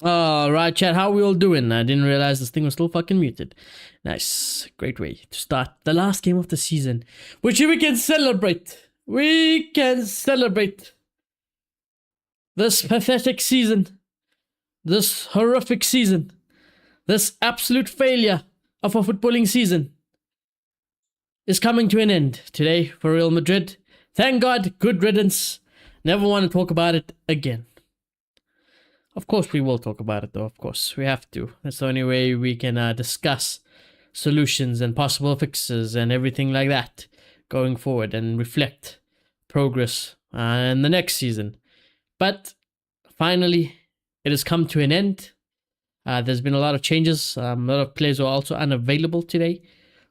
Alright, chat, how we all doing? I didn't realize this thing was still fucking muted. Nice. Great way to start the last game of the season, which we can celebrate. We can celebrate this pathetic season, this horrific season, this absolute failure of a footballing season is coming to an end today for Real Madrid. Thank God, good riddance. Never want to talk about it again. Of course we will talk about it though, of course. We have to. That's the only way we can discuss solutions and possible fixes and everything like that going forward and reflect progress in the next season. But finally, it has come to an end. There's been a lot of changes. A lot of players are also unavailable today,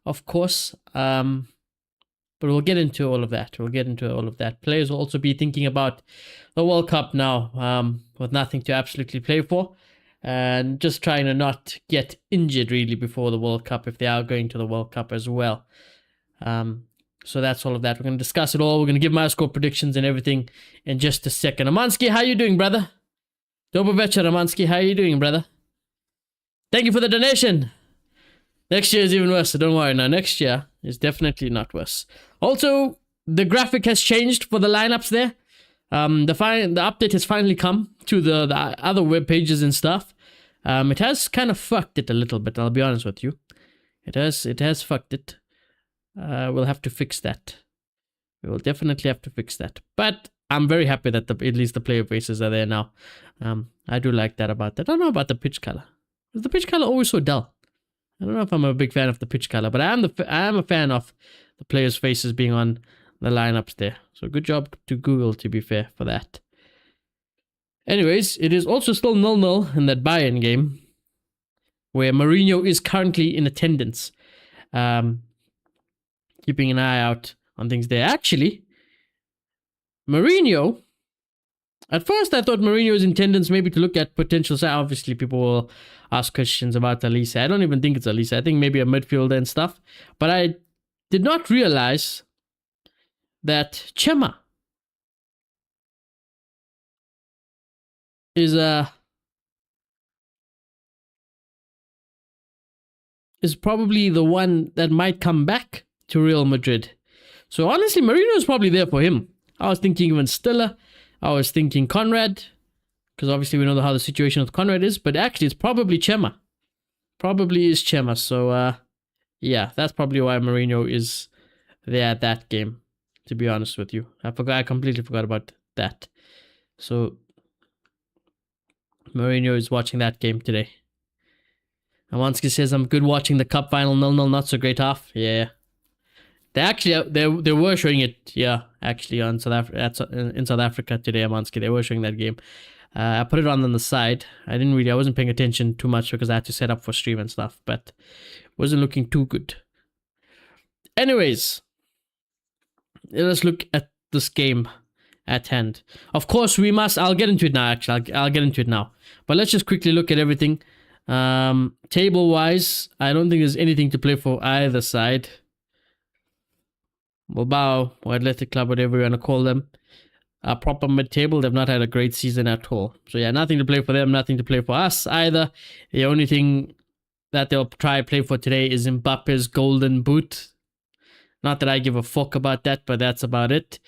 of course. But we'll get into all of that. Players will also be thinking about the World Cup now, with nothing to absolutely play for, and just trying to not get injured really before the World Cup if they are going to the World Cup as well. So that's all of that. We're going to discuss it all. We're going to give my score predictions and everything in just a second. Amansky, how you doing, brother? Dober večer, Amansky. How you doing, brother? Thank you for the donation. Next year is even worse, so don't worry. Now, next year is definitely not worse. Also, the graphic has changed for the lineups there. The update has finally come to the other web pages and stuff. It has kind of fucked it a little bit, I'll be honest with you. It has fucked it. We'll have to fix that. We will definitely have to fix that. But I'm very happy that at least the player faces are there now. I do like that about that. I don't know about the pitch color. Is the pitch color always so dull? I don't know if I'm a big fan of the pitch color, but I am a fan of the players' faces being on the lineups there. So good job to Google, to be fair, for that. Anyways, it is also still 0-0 in that Bayern game, where Mourinho is currently in attendance. Keeping an eye out on things there. Actually, Mourinho... At first, I thought Mourinho's attendance maybe to look at potential. Obviously, people will ask questions about Elise. I don't even think it's Elise. I think maybe a midfielder and stuff. But I did not realize that Chema is probably the one that might come back to Real Madrid. So honestly, Mourinho is probably there for him. I was thinking even Stiller. I was thinking Conrad, because obviously we know how the situation with Conrad is, but actually it's probably Chema. Probably is Chema, so yeah, that's probably why Mourinho is there at that game, to be honest with you. I completely forgot about that. So, Mourinho is watching that game today. Amansky says, I'm good watching the cup final, 0-0, not so great half. Yeah. They were showing it, yeah, actually in South Africa today, Amansky. They were showing that game. I put it on the side. I wasn't paying attention too much because I had to set up for stream and stuff, but it wasn't looking too good. Anyways, let's look at this game at hand. Of course, I'll get into it now, actually. I'll get into it now. But let's just quickly look at everything. Table-wise, I don't think there's anything to play for either side. Bilbao or Athletic Club, whatever you want to call them, are proper mid-table. They've not had a great season at all. So yeah, nothing to play for them, nothing to play for us either. The only thing that they'll try to play for today is Mbappe's golden boot. Not that I give a fuck about that, but that's about it.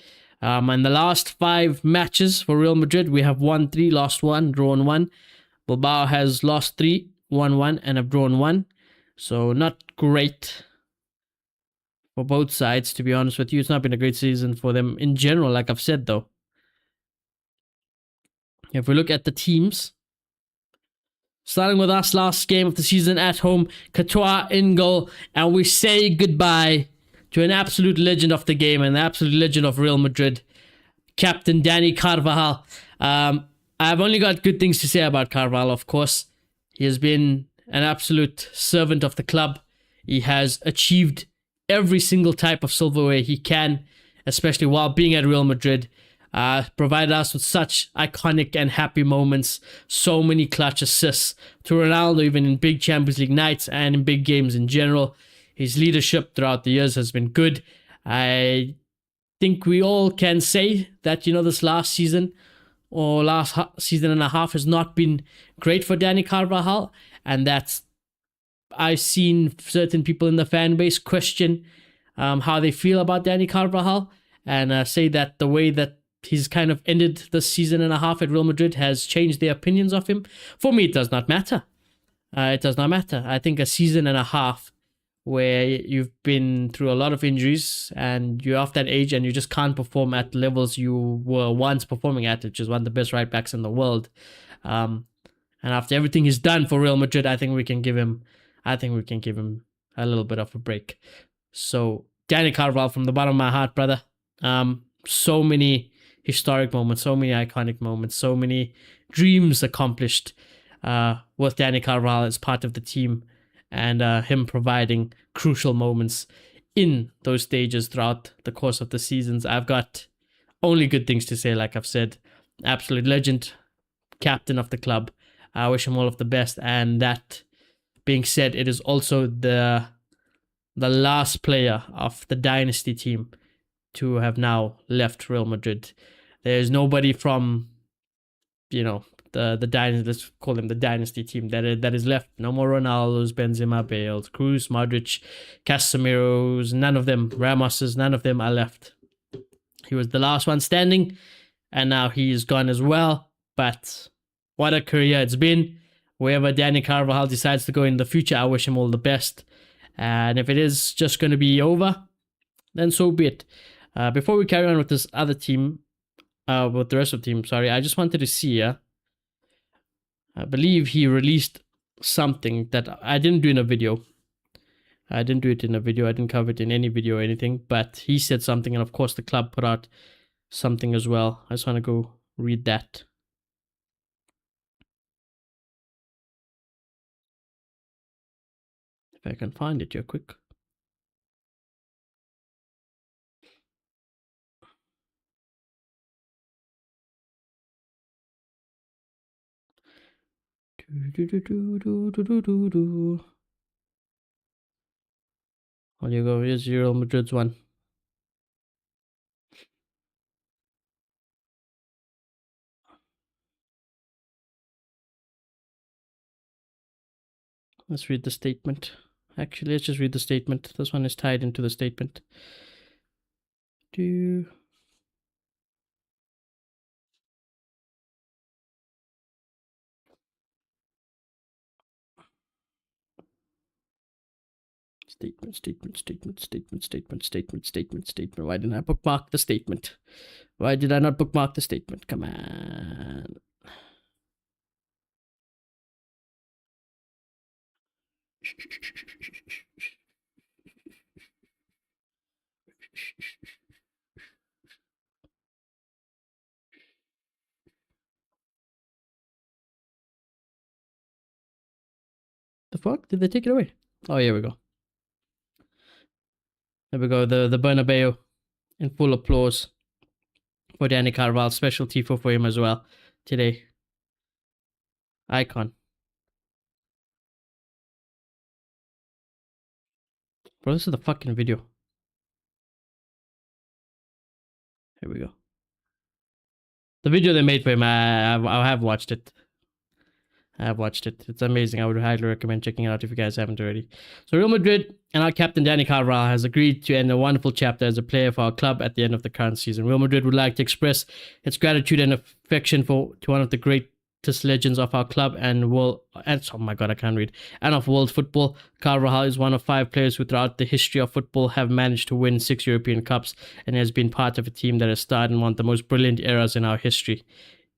In the last 5 matches for Real Madrid, we have won 3, lost 1, drawn 1. Bilbao has lost 3, won 1, and have drawn 1. So not great for both sides, to be honest with you. It's not been a great season for them in general, like I've said, though. If we look at the teams, starting with us, last game of the season at home, Courtois in goal, and we say goodbye to an absolute legend of the game, and an absolute legend of Real Madrid, Captain Dani Carvajal. I've only got good things to say about Carvajal, of course. He has been an absolute servant of the club. He has achieved every single type of silverware he can, especially while being at Real Madrid. Provided us with such iconic and happy moments, so many clutch assists to Ronaldo, even in big Champions League nights and in big games in general. His leadership throughout the years has been good. I think we all can say that, this last season or last season and a half has not been great for Danny Carvajal, and that's I've seen certain people in the fan base question how they feel about Danny Carvajal, and say that the way that he's kind of ended the season and a half at Real Madrid has changed their opinions of him. For me, it does not matter. It does not matter. I think a season and a half where you've been through a lot of injuries and you're off that age and you just can't perform at levels you were once performing at, which is one of the best right backs in the world. And after everything he's done for Real Madrid, I think we can give him a little bit of a break. So Danny Carvajal, from the bottom of my heart, brother. So many historic moments, so many iconic moments, so many dreams accomplished with Danny Carvajal as part of the team, and him providing crucial moments in those stages throughout the course of the seasons. I've got only good things to say, like I've said. Absolute legend, captain of the club. I wish him all of the best. And that being said, it is also the last player of the dynasty team to have now left Real Madrid. There's nobody from, the dynasty, let's call them the dynasty team, that is left. No more Ronaldo's, Benzema, Bale's, Cruz, Modric, Casemiro's, none of them, Ramos's, none of them are left. He was the last one standing, and now he's gone as well. But what a career it's been. Wherever Danny Carvajal decides to go in the future, I wish him all the best. And if it is just going to be over, then so be it. Before we carry on with this other team, with the rest of the team, I just wanted to see, I believe he released something that I didn't do in a video. I didn't do it in a video. I didn't cover it in any video or anything, but he said something, and of course the club put out something as well. I just want to go read that. If I can find it here quick. There you go. Here's Real Madrid's one. Let's read the statement. Actually, let's just read the statement. This one is tied into the statement. Statement. Why didn't I bookmark the statement? Why did I not bookmark the statement? Come on. The fuck? Did they take it away? Oh, here we go. There we go. The Bernabeu in full applause for Danny Carvajal. Special tifo for him as well today. Icon. Bro, this is the fucking video. Here we go. The video they made for him, I have watched it. It's amazing. I would highly recommend checking it out if you guys haven't already. So Real Madrid and our captain Danny Carvajal has agreed to end a wonderful chapter as a player for our club at the end of the current season. Real Madrid would like to express its gratitude and affection to one of the greatest legends of our club and of world football. Carvajal is one of 5 players who throughout the history of football have managed to win 6 European Cups and has been part of a team that has starred in one of the most brilliant eras in our history.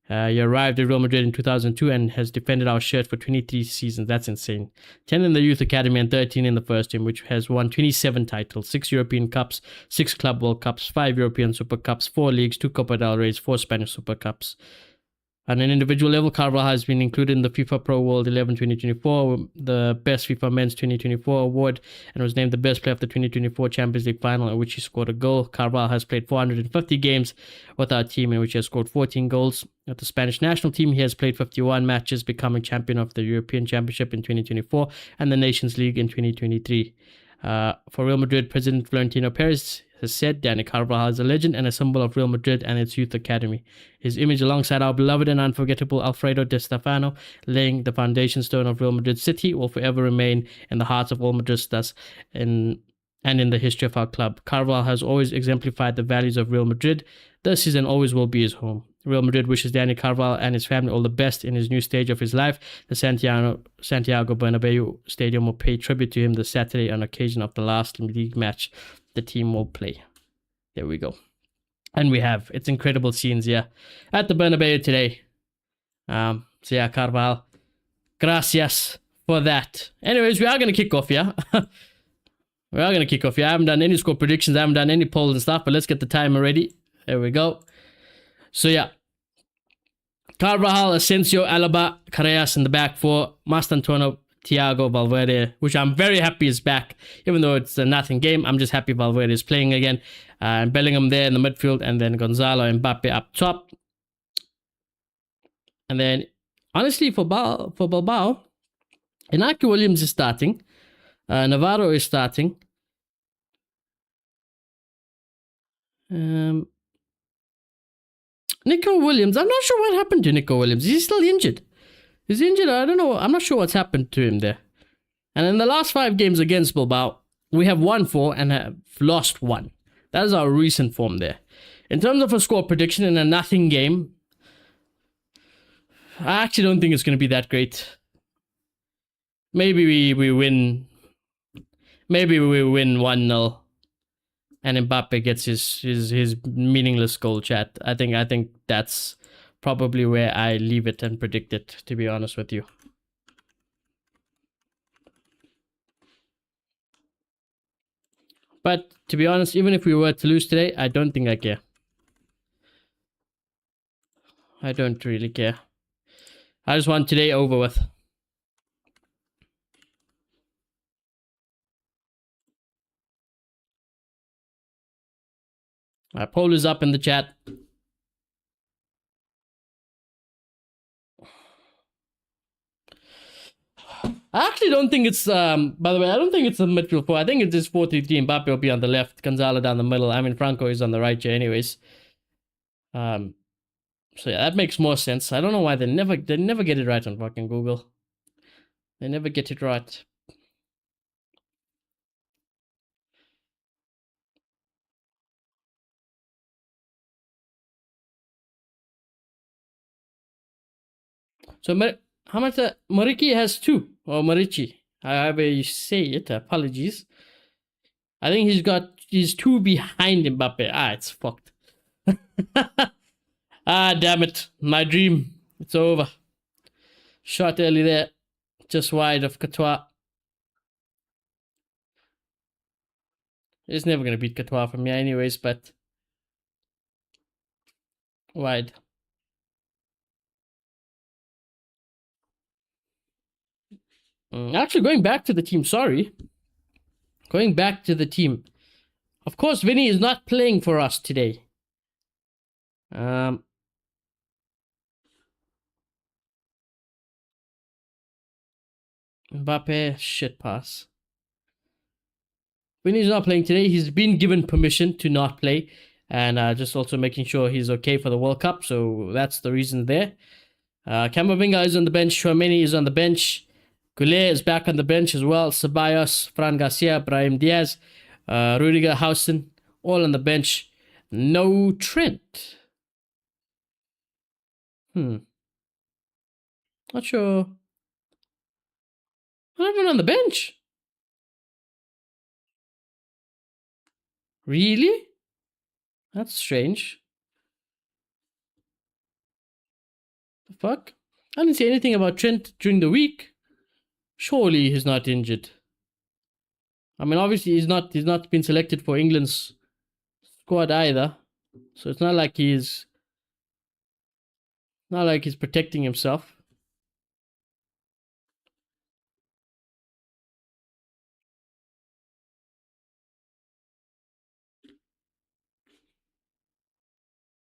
He arrived at Real Madrid in 2002 and has defended our shirt for 23 seasons. That's insane. 10 in the youth academy and 13 in the first team, which has won 27 titles, 6 European Cups, 6 Club World Cups, 5 European Super Cups, 4 leagues, 2 Copa del Rey, 4 Spanish Super Cups. On an individual level, Carvajal has been included in the FIFA Pro World 11 2024, the Best FIFA Men's 2024 award, and was named the best player of the 2024 Champions League final, in which he scored a goal. Carvajal has played 450 games with our team, in which he has scored 14 goals. With the Spanish national team, he has played 51 matches, becoming champion of the European Championship in 2024 and the Nations League in 2023. For Real Madrid, President Florentino Perez has said, Dani Carvajal is a legend and a symbol of Real Madrid and its youth academy. His image alongside our beloved and unforgettable Alfredo Di Stefano, laying the foundation stone of Real Madrid City, will forever remain in the hearts of all Madridistas and in the history of our club. Carvajal has always exemplified the values of Real Madrid. This season always will be his home. Real Madrid wishes Dani Carvajal and his family all the best in his new stage of his life. The Santiago Bernabeu Stadium will pay tribute to him this Saturday on occasion of the last league match the team will play. There we go. And we have, it's incredible scenes, yeah, at the Bernabeu today. So yeah, Carvajal, gracias for that. Anyways, we are going to kick off, yeah? We are going to kick off, yeah? I haven't done any score predictions, I haven't done any polls and stuff, but let's get the timer ready. There we go. So yeah, Carvajal, Asensio, Alaba, Carreras in the back four, Mastantuono, Thiago, Valverde, which I'm very happy is back. Even though it's a nothing game, I'm just happy Valverde is playing again. And Bellingham there in the midfield, and then Gonzalo and Mbappe up top. And then, honestly, for Bilbao, Inaki Williams is starting. Navarro is starting. Nico Williams, I'm not sure what happened to Nico Williams. Is he still injured? He's injured, I don't know. I'm not sure what's happened to him there. And in the last 5 games against Bilbao, we have won 4 and have lost 1. That is our recent form there. In terms of a score prediction in a nothing game, I actually don't think it's going to be that great. Maybe we win. Maybe we win 1-0. And Mbappe gets his meaningless goal, chat. I think that's probably where I leave it and predict it, to be honest with you. But to be honest, even if we were to lose today, I don't think I care. I don't really care. I just want today over with. My poll is up in the chat. I actually don't think it's, by the way, I don't think it's a midfield 4. I think it's just 4-3-3. Mbappe will be on the left, Gonzalo down the middle. I mean, Franco is on the right here anyways. So yeah, that makes more sense. I don't know why they never get it right on fucking Google. They never get it right. So how much Mariki has 2, or Marici, however you say it. Apologies. I think he's 2 behind Mbappe. It's fucked. Damn it, my dream. It's over. Shot early there, just wide of Courtois. He's never gonna beat Courtois from here, anyways. But wide. Actually, going back to the team, sorry. Going back to the team. Of course, Vinny is not playing for us today. Mbappe, shit pass. Vinny's not playing today. He's been given permission to not play. And just also making sure he's okay for the World Cup. So that's the reason there. Camavinga is on the bench. Chouameni is on the bench. Goulet is back on the bench as well. Ceballos, Fran Garcia, Brahim Diaz, Rudiger, Hausen, all on the bench. No Trent. Not sure. Not even on the bench. Really? That's strange. The fuck? I didn't see anything about Trent during the week. Surely he's not injured. I mean, obviously he's not been selected for England's squad either. So it's not like he's protecting himself.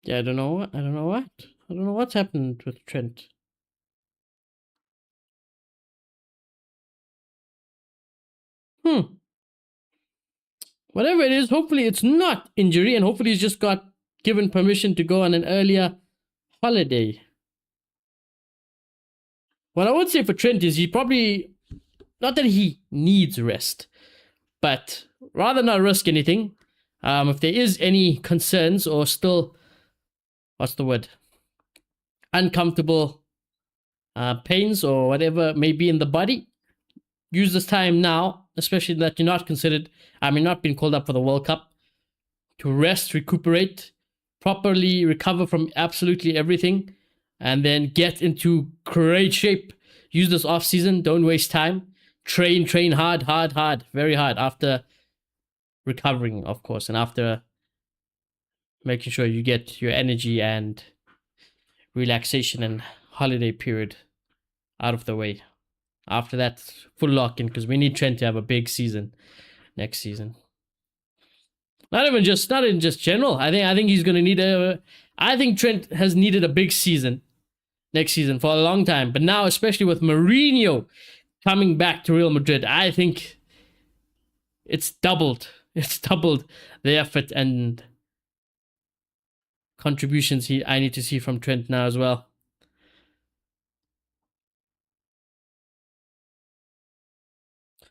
Yeah, I don't know what's happened with Trent. Whatever it is, hopefully it's not injury, and hopefully he's just got given permission to go on an earlier holiday. What I would say for Trent is he probably, not that he needs rest, but rather not risk anything. If there is any concerns or still, what's the word, uncomfortable pains or whatever may be in the body, use this time now, especially that you're not considered, not being called up for the World Cup, to rest, recuperate, properly recover from absolutely everything, and then get into great shape. Use this off season. Don't waste time. Train hard, very hard after recovering, of course, and after making sure you get your energy and relaxation and holiday period out of the way. After that, full lock in, because we need Trent to have a big season next season. Not in just general. I think he's gonna need I think Trent has needed a big season next season for a long time, but now, especially with Mourinho coming back to Real Madrid, I think it's doubled. It's doubled the effort and contributions I need to see from Trent now as well.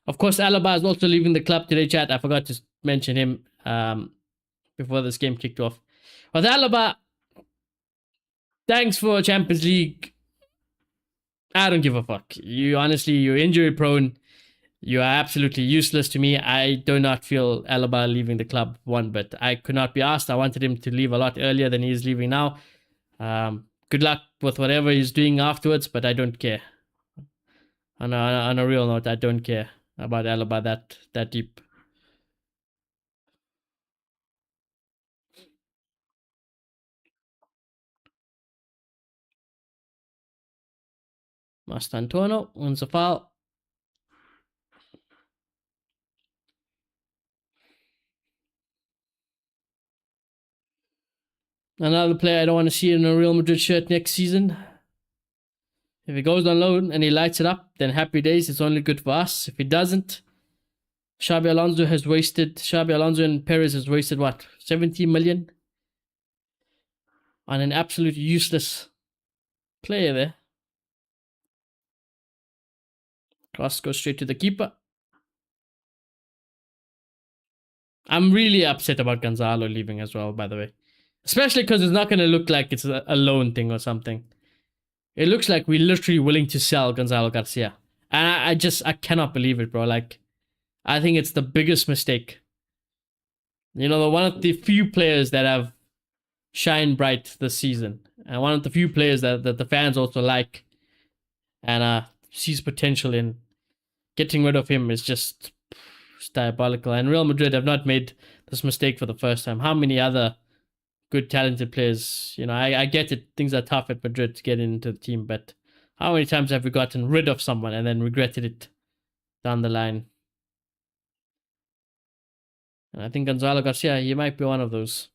Of course, Alaba is also leaving the club today, chat. I forgot to mention him before this game kicked off. With Alaba, thanks for Champions League. I don't give a fuck. You're injury prone. You are absolutely useless to me. I do not feel Alaba leaving the club one bit. I could not be asked. I wanted him to leave a lot earlier than he is leaving now. Good luck with whatever he's doing afterwards, but I don't care. On a real note, I don't care about Alaba that deep. Mastantuono wins a foul. Another player I don't want to see in a Real Madrid shirt next season. If he goes on loan and he lights it up, then happy days. It's only good for us. If he doesn't, Xabi Alonso and Perez has wasted what, 70 million on an absolute useless player there. Cross goes straight to the keeper. I'm really upset about Gonzalo leaving as well, by the way. Especially because it's not going to look like it's a loan thing or something. It looks like we're literally willing to sell Gonzalo Garcia. And I cannot believe it, bro. Like, I think it's the biggest mistake. You know, one of the few players that have shined bright this season. And one of the few players that the fans also like and sees potential in. Getting rid of him is just diabolical. And Real Madrid have not made this mistake for the first time. How many other good, talented players? You know, I get it. Things are tough at Madrid to get into the team, but how many times have we gotten rid of someone and then regretted it down the line? And I think Gonzalo Garcia, he might be one of those.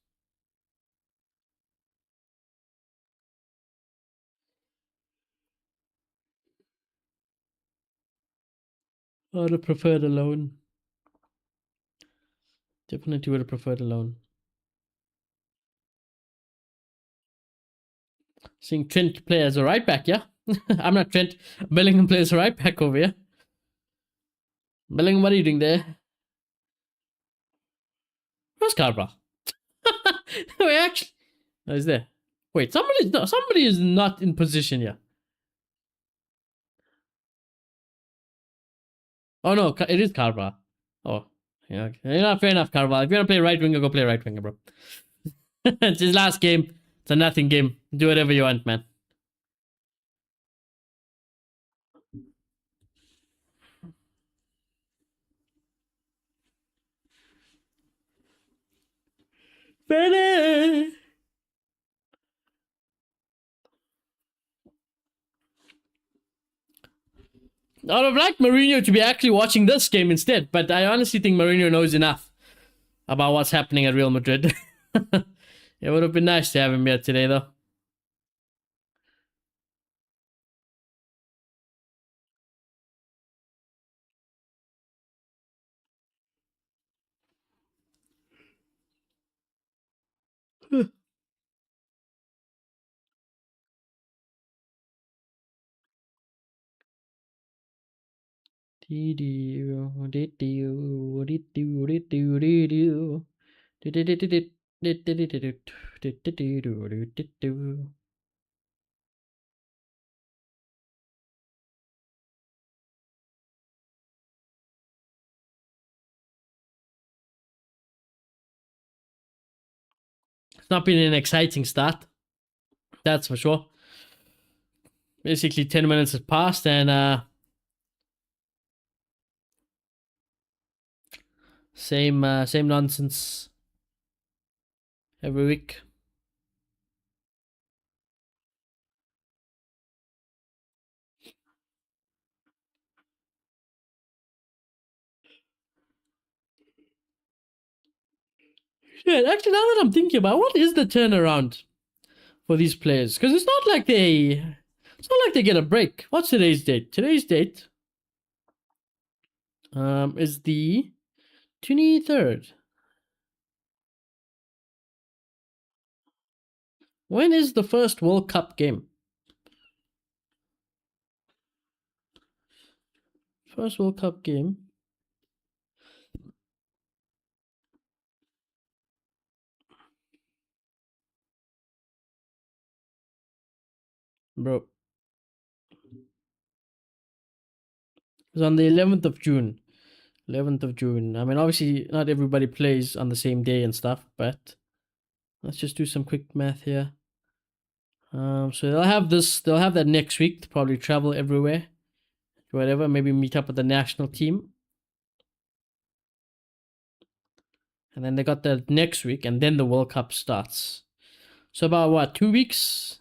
I would have preferred a loan. Definitely would have preferred a loan. Seeing Trent play as a right back, yeah? I'm not Trent. Bellingham plays a right back over here. Bellingham, what are you doing there? Where's Carvajal? Wait, actually, no, he's there. Wait, somebody is not in position here. Oh no, it is Carvajal. Oh, yeah, okay. Yeah, fair enough, Carvajal. If you want to play right winger, go play right winger, bro. It's his last game. It's a nothing game. Do whatever you want, man. Finish. I would have liked Mourinho to be actually watching this game instead, but I honestly think Mourinho knows enough about what's happening at Real Madrid. It would have been nice to have him here today, though. It's not been an exciting start. That's for sure. Basically, 10 minutes has passed, and same nonsense every week. Yeah, actually, now that I'm thinking about it, what is the turnaround for these players? Because it's not like they get a break. What's today's date? Today's date is the 23rd. When is the first World Cup game? First World Cup game. Bro. It's on the 11th of June. 11th of June. I mean, obviously, not everybody plays on the same day and stuff, but let's just do some quick math here. So they'll have this, they'll have that next week to probably travel everywhere, whatever, maybe meet up with the national team. And then they got the next week, and then the World Cup starts. So about what, 2 weeks?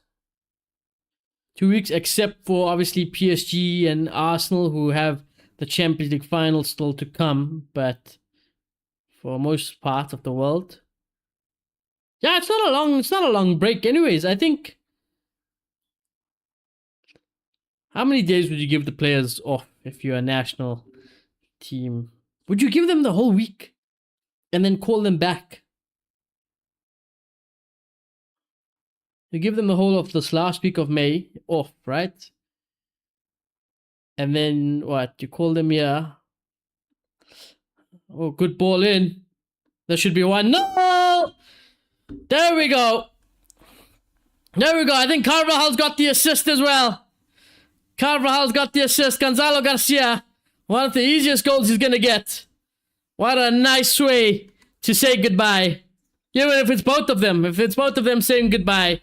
2 weeks, except for obviously PSG and Arsenal, who have the Champions League final still to come, but for most part of the world. Yeah, it's not a long break anyways. I think, how many days would you give the players off if you're a national team? Would you give them the whole week and then call them back? You give them the whole of this last week of May off, right? And then what? You call them here. Oh, good ball in. There should be one. No! There we go. There we go. I think Carvajal's got the assist as well. Carvajal's got the assist. Gonzalo Garcia. One of the easiest goals he's going to get. What a nice way to say goodbye. Even if it's both of them. If it's both of them saying goodbye.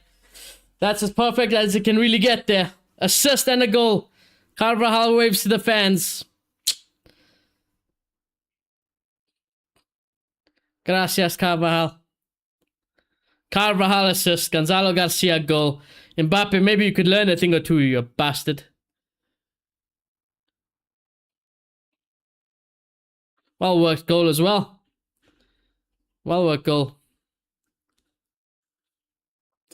That's as perfect as it can really get there. Assist and a goal. Carvajal waves to the fans. Gracias, Carvajal. Carvajal assist. Gonzalo Garcia goal. Mbappe, maybe you could learn a thing or two, you bastard. Well worked goal as well. Well worked goal.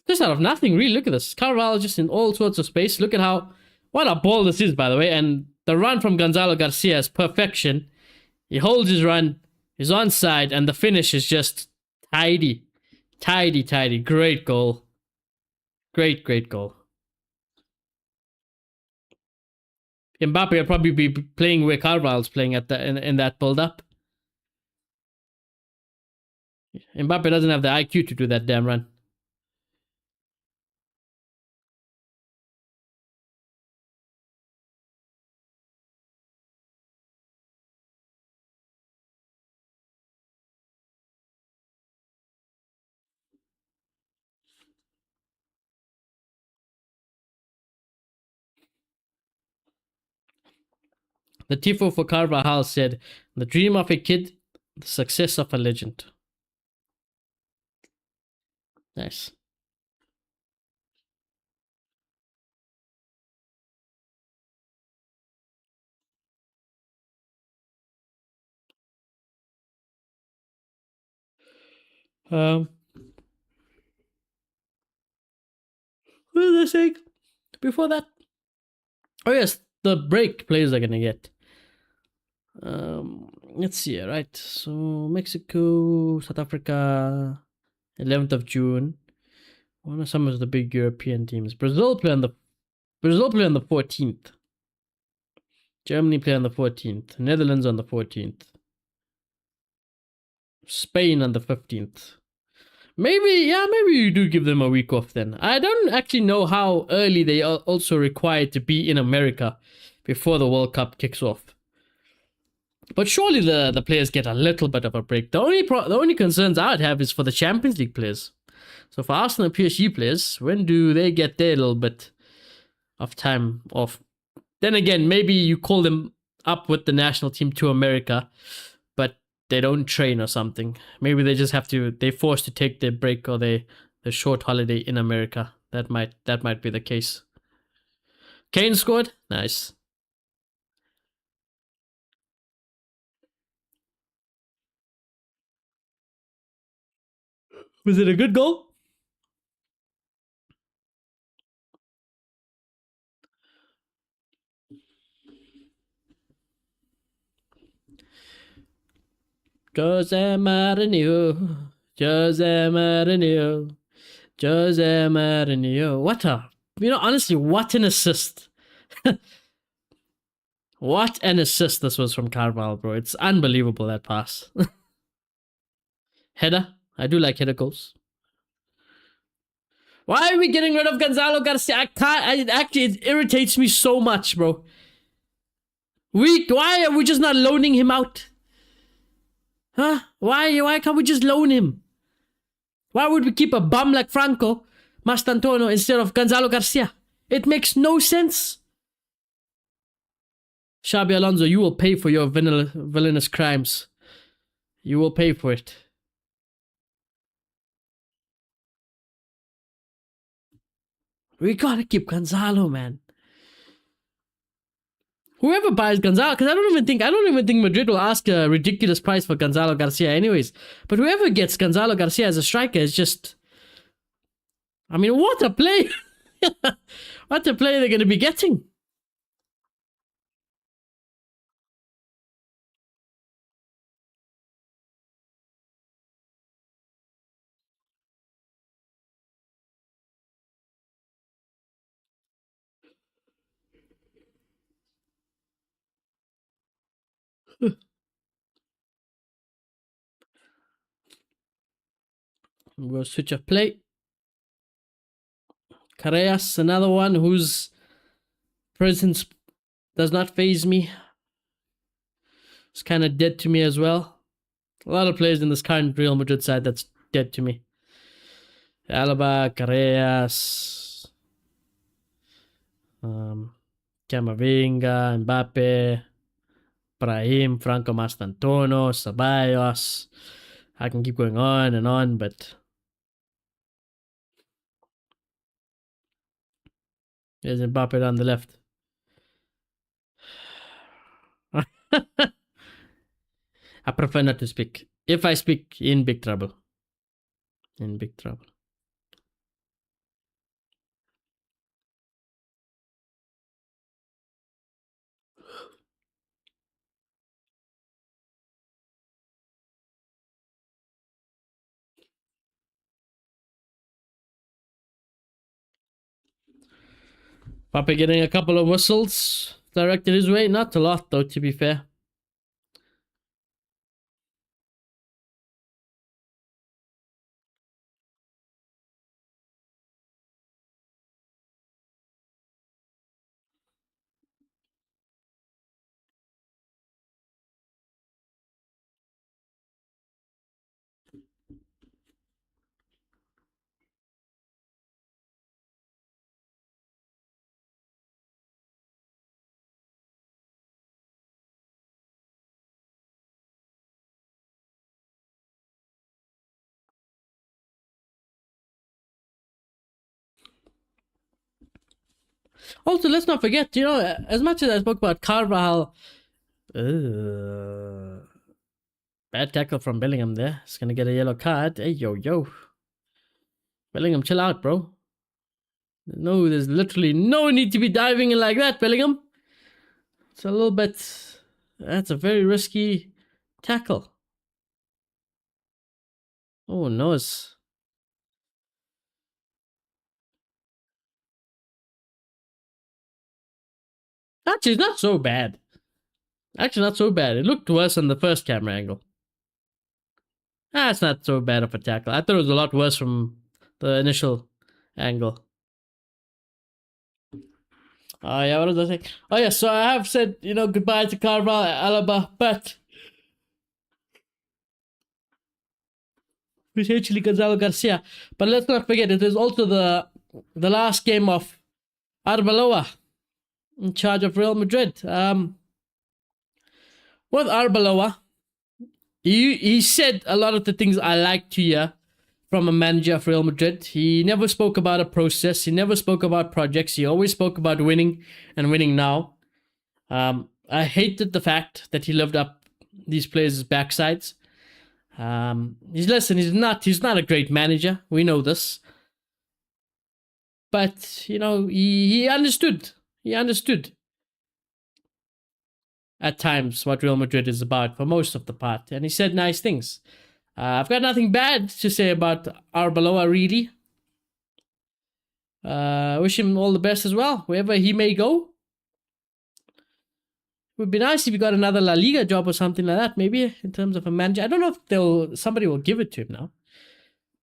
Just out of nothing, really. Look at this. Carvalho just in all sorts of space. Look at how... What a ball this is, by the way. And the run from Gonzalo Garcia is perfection. He holds his run. He's onside. And the finish is just tidy. Tidy, tidy. Great goal. Great, great goal. Mbappe will probably be playing where Carvalho's playing at the, in that build-up. Mbappe doesn't have the IQ to do that damn run. The tifo for Carvajal said, "The dream of a kid, the success of a legend." Nice. What was I saying before that? Oh yes, the break players are gonna get. Let's see, right? So Mexico, South Africa, 11th of June. What are some of the big European teams? Brazil play on the 14th. Germany play on the 14th. Netherlands on the 14th. Spain on the 15th. Maybe you do give them a week off then. I don't actually know how early they are also required to be in America before the World Cup kicks off. But surely the players get a little bit of a break. The only concerns I would have is for the Champions League players. So for Arsenal and PSG players, when do they get their little bit of time off? Then again, maybe you call them up with the national team to America, but they don't train or something. Maybe they just they're forced to take their break or their short holiday in America. That might be the case. Kane scored. Nice. Was it a good goal? Jose Mourinho. Honestly, what an assist. What an assist this was from Carvalho, bro. It's unbelievable, that pass. Header. I do like header goals. Why are we getting rid of Gonzalo Garcia? It irritates me so much, bro. Why are we just not loaning him out? Huh? Why can't we just loan him? Why would we keep a bum like Franco Mastantuono instead of Gonzalo Garcia? It makes no sense. Xabi Alonso, you will pay for your villainous crimes. You will pay for it. We gotta keep Gonzalo, man. Whoever buys Gonzalo, because I don't even think Madrid will ask a ridiculous price for Gonzalo Garcia anyways. But whoever gets Gonzalo Garcia as a striker is just, I mean, what a play. What a play they're going to be getting. We'll switch of play. Carreras, another one whose presence does not faze me. It's kind of dead to me as well. A lot of players in this current Real Madrid side that's dead to me. Alaba, Carreras, Camavinga, Mbappe, Brahim, Franco Mastantuono, Ceballos. I can keep going on, but there's Mbappe on the left. I prefer not to speak. If I speak, in big trouble. In big trouble. Pape getting a couple of whistles directed his way. Not a lot, though, to be fair. Also, let's not forget, as much as I spoke about Carvajal, bad tackle from Bellingham there. He's going to get a yellow card. Hey, yo. Bellingham, chill out, bro. No, there's literally no need to be diving in like that, Bellingham. It's a little bit... That's a very risky tackle. Oh, no. Actually, it's not so bad. Actually, not so bad. It looked worse on the first camera angle. It's not so bad of a tackle. I thought it was a lot worse from the initial angle. Oh, yeah, what was I saying? Oh, yeah, so I have said, goodbye to Carval, Alaba, but potentially Gonzalo Garcia. But let's not forget, it is also the last game of Arbeloa in charge of Real Madrid. With Arbeloa, he said a lot of the things I like to hear from a manager of Real Madrid. He never spoke about a process. He never spoke about projects. He always spoke about winning and winning now. I hated the fact that he lived up these players' backsides. He's not a great manager. We know this. But, he understood. He understood at times what Real Madrid is about for most of the part. And he said nice things. I've got nothing bad to say about Arbeloa, really. Wish him all the best as well, wherever he may go. It would be nice if he got another La Liga job or something like that, maybe, in terms of a manager. I don't know if somebody will give it to him now.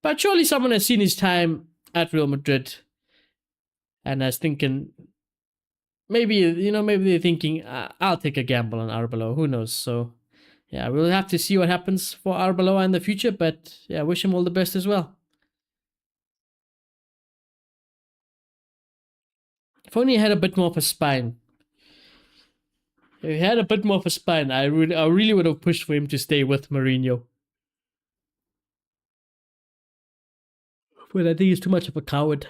But surely someone has seen his time at Real Madrid and is thinking, maybe they're thinking, I'll take a gamble on Arbeloa. Who knows? So, yeah, we'll have to see what happens for Arbeloa in the future. But, yeah, wish him all the best as well. If only he had a bit more of a spine. If he had a bit more of a spine, I really would have pushed for him to stay with Mourinho. But I think he's too much of a coward.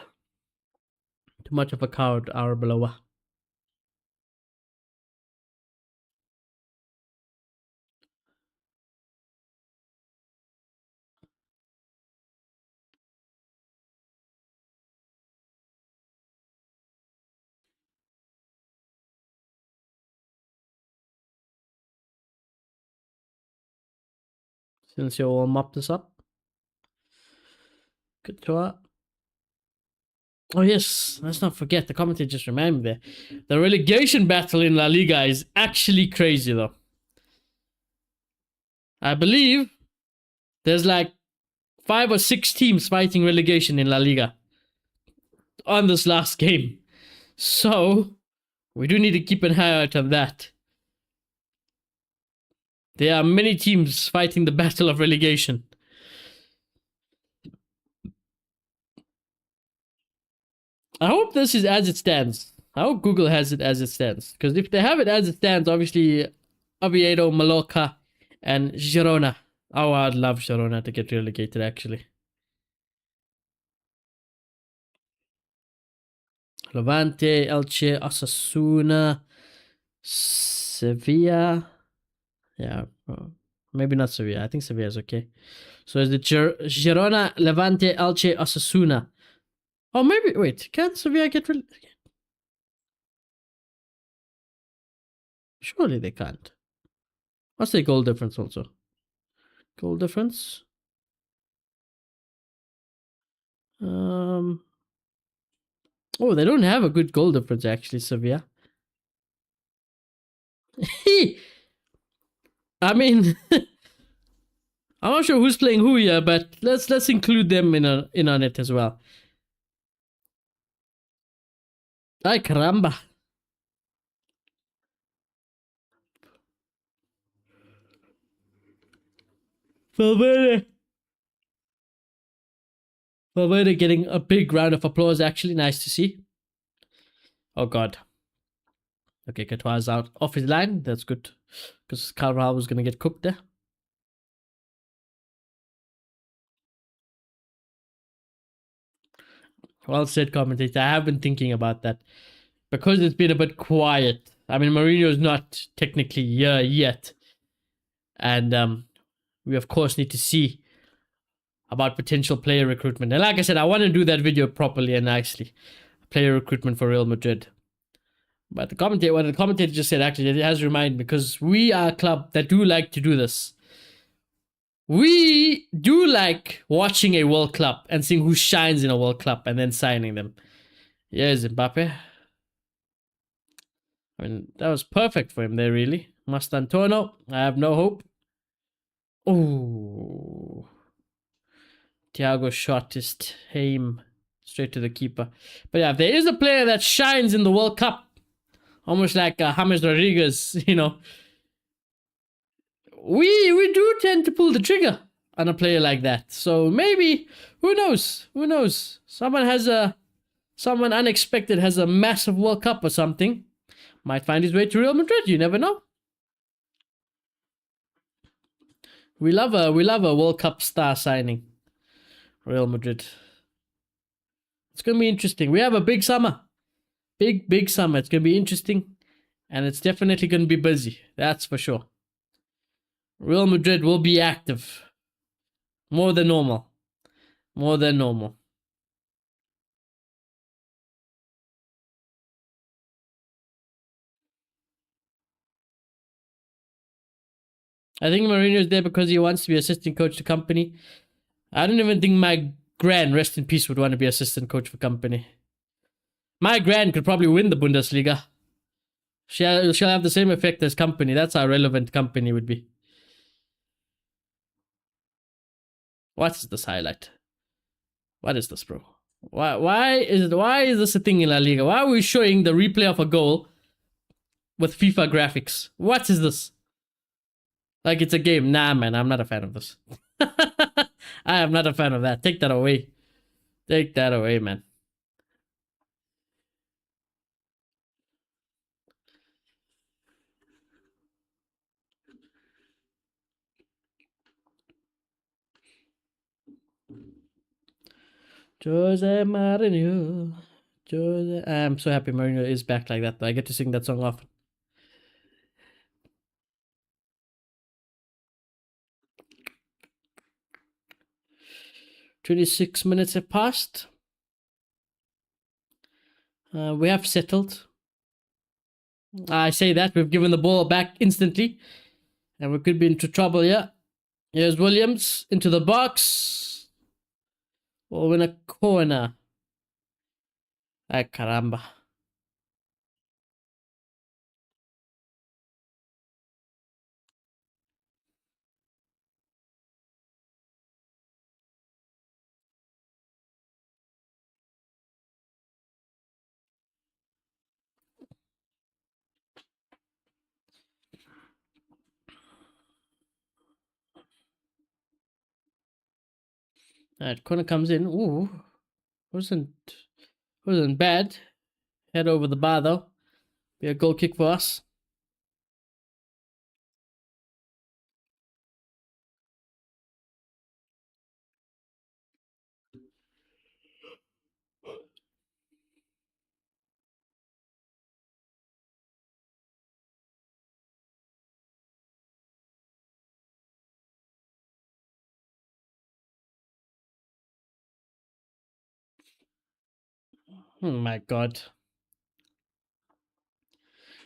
Too much of a coward, Arbeloa. Since you all mop this up. Good try. Oh yes, let's not forget, the commentator just reminded me there. The relegation battle in La Liga is actually crazy though. I believe there's like 5 or 6 teams fighting relegation in La Liga on this last game. So, we do need to keep an eye out on that. There are many teams fighting the battle of relegation. I hope this is as it stands. I hope Google has it as it stands. Because if they have it as it stands, obviously Oviedo, Mallorca, and Girona. Oh, I'd love Girona to get relegated, actually. Levante, Elche, Osasuna, Sevilla. Yeah, maybe not Sevilla. I think Sevilla is okay. So is it Girona, Levante, Elche, Osasuna? Oh, maybe. Wait, can Sevilla get relegated? Surely they can't. What's the goal difference also? Goal difference? Oh, they don't have a good goal difference actually, Sevilla. I mean, I'm not sure who's playing who here, but let's include them in on it as well. Ay caramba. Valverde getting a big round of applause, actually. Nice to see. Oh, God. Okay, Courtois out off his line. That's good. Because Carvajal was going to get cooked there. Well said, commentator. I have been thinking about that. Because it's been a bit quiet. I mean, Mourinho's not technically here yet. And we, of course, need to see about potential player recruitment. And like I said, I want to do that video properly and actually player recruitment for Real Madrid. But the commentator just said, actually, it has reminded me, because we are a club that do like to do this. We do like watching a World Club and seeing who shines in a World Club and then signing them. Yes, Mbappe. I mean, that was perfect for him there, really. Mastantuono, I have no hope. Oh. Thiago shot his aim straight to the keeper. But yeah, if there is a player that shines in the World Cup, almost like James Rodriguez, you know, we do tend to pull the trigger on a player like that. So maybe, who knows? Who knows? Someone unexpected has a massive World Cup or something. Might find his way to Real Madrid. You never know. We love a World Cup star signing. Real Madrid. It's gonna be interesting. We have a big summer. Big summer. It's gonna be interesting. And it's definitely gonna be busy. That's for sure. Real Madrid will be active. More than normal. More than normal. I think Mourinho is there because he wants to be assistant coach to company. I don't even think my gran, rest in peace, would want to be assistant coach for company. My gran could probably win the Bundesliga. She'll have the same effect as company. That's how relevant company would be. What's this highlight? What is this, bro? Why is this a thing in La Liga? Why are we showing the replay of a goal with FIFA graphics? What is this? Like it's a game. Nah, man, I'm not a fan of this. I am not a fan of that. Take that away. Take that away, man. Jose Mourinho. I'm so happy Mourinho is back like that. I get to sing that song often. "26 minutes have passed. We have settled. I say that. We've given the ball back instantly. And we could be into trouble here. Here's Williams into the box. We'll win a corner. Ay, caramba. Alright, corner comes in. Ooh. Wasn't bad. Head over the bar though. Be a goal kick for us. Oh my god.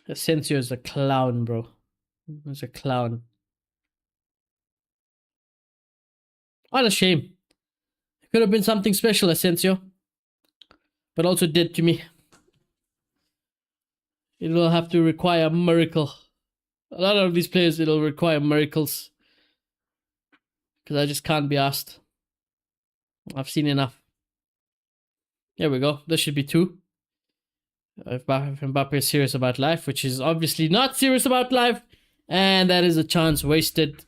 Asensio is a clown, bro. He's a clown. What a shame. It could have been something special, Asensio. But also dead to me. It will have to require a miracle. A lot of these players, it'll require miracles. Because I just can't be asked. I've seen enough. There we go. This should be 2. If Mbappe is serious about life, which is obviously not serious about life. And that is a chance wasted.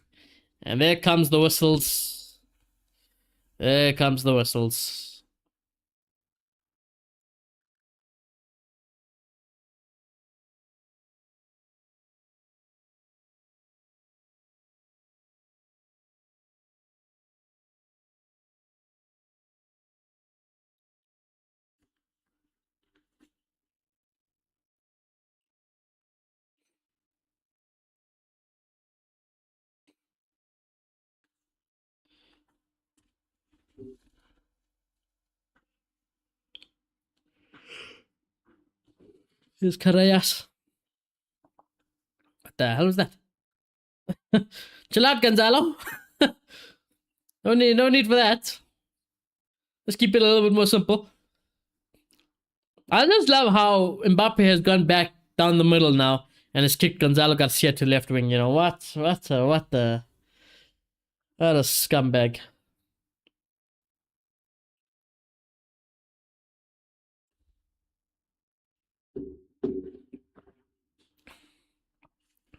And there comes the whistles. There comes the whistles. Here's Carayas. What the hell was that? Chill out, Gonzalo. No need for that. Let's keep it a little bit more simple. I just love how Mbappe has gone back down the middle now and has kicked Gonzalo Garcia to left wing. You know what? What a scumbag.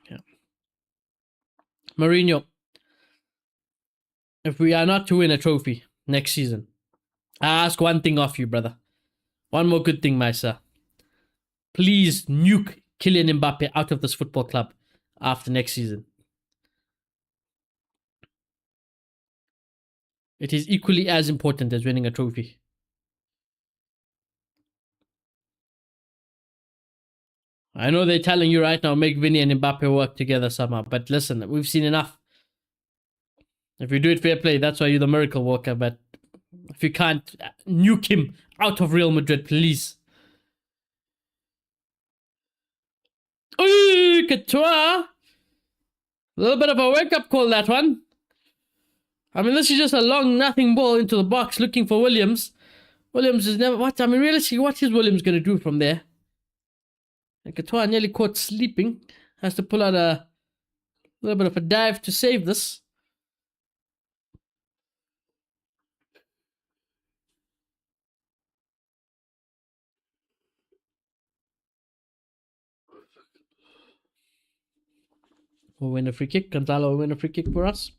Yeah. Mourinho, if we are not to win a trophy next season, I ask one thing of you, brother. One more good thing, my sir. Please nuke Kylian Mbappe out of this football club after next season. It is equally as important as winning a trophy. I know they're telling you right now, make Vinny and Mbappe work together somehow. But listen, we've seen enough. If you do it fair play, that's why you're the miracle worker. But if you can't, nuke him out of Real Madrid, please. Ooh, Couture. A little bit of a wake-up call, that one. I mean, this is just a long nothing ball into the box looking for Williams. Williams is never... What? I mean, realistically, what is Williams going to do from there? And Couture nearly caught sleeping. Has to pull out a little bit of a dive to save this. We'll win a free kick. Gonzalo will win a free kick for us.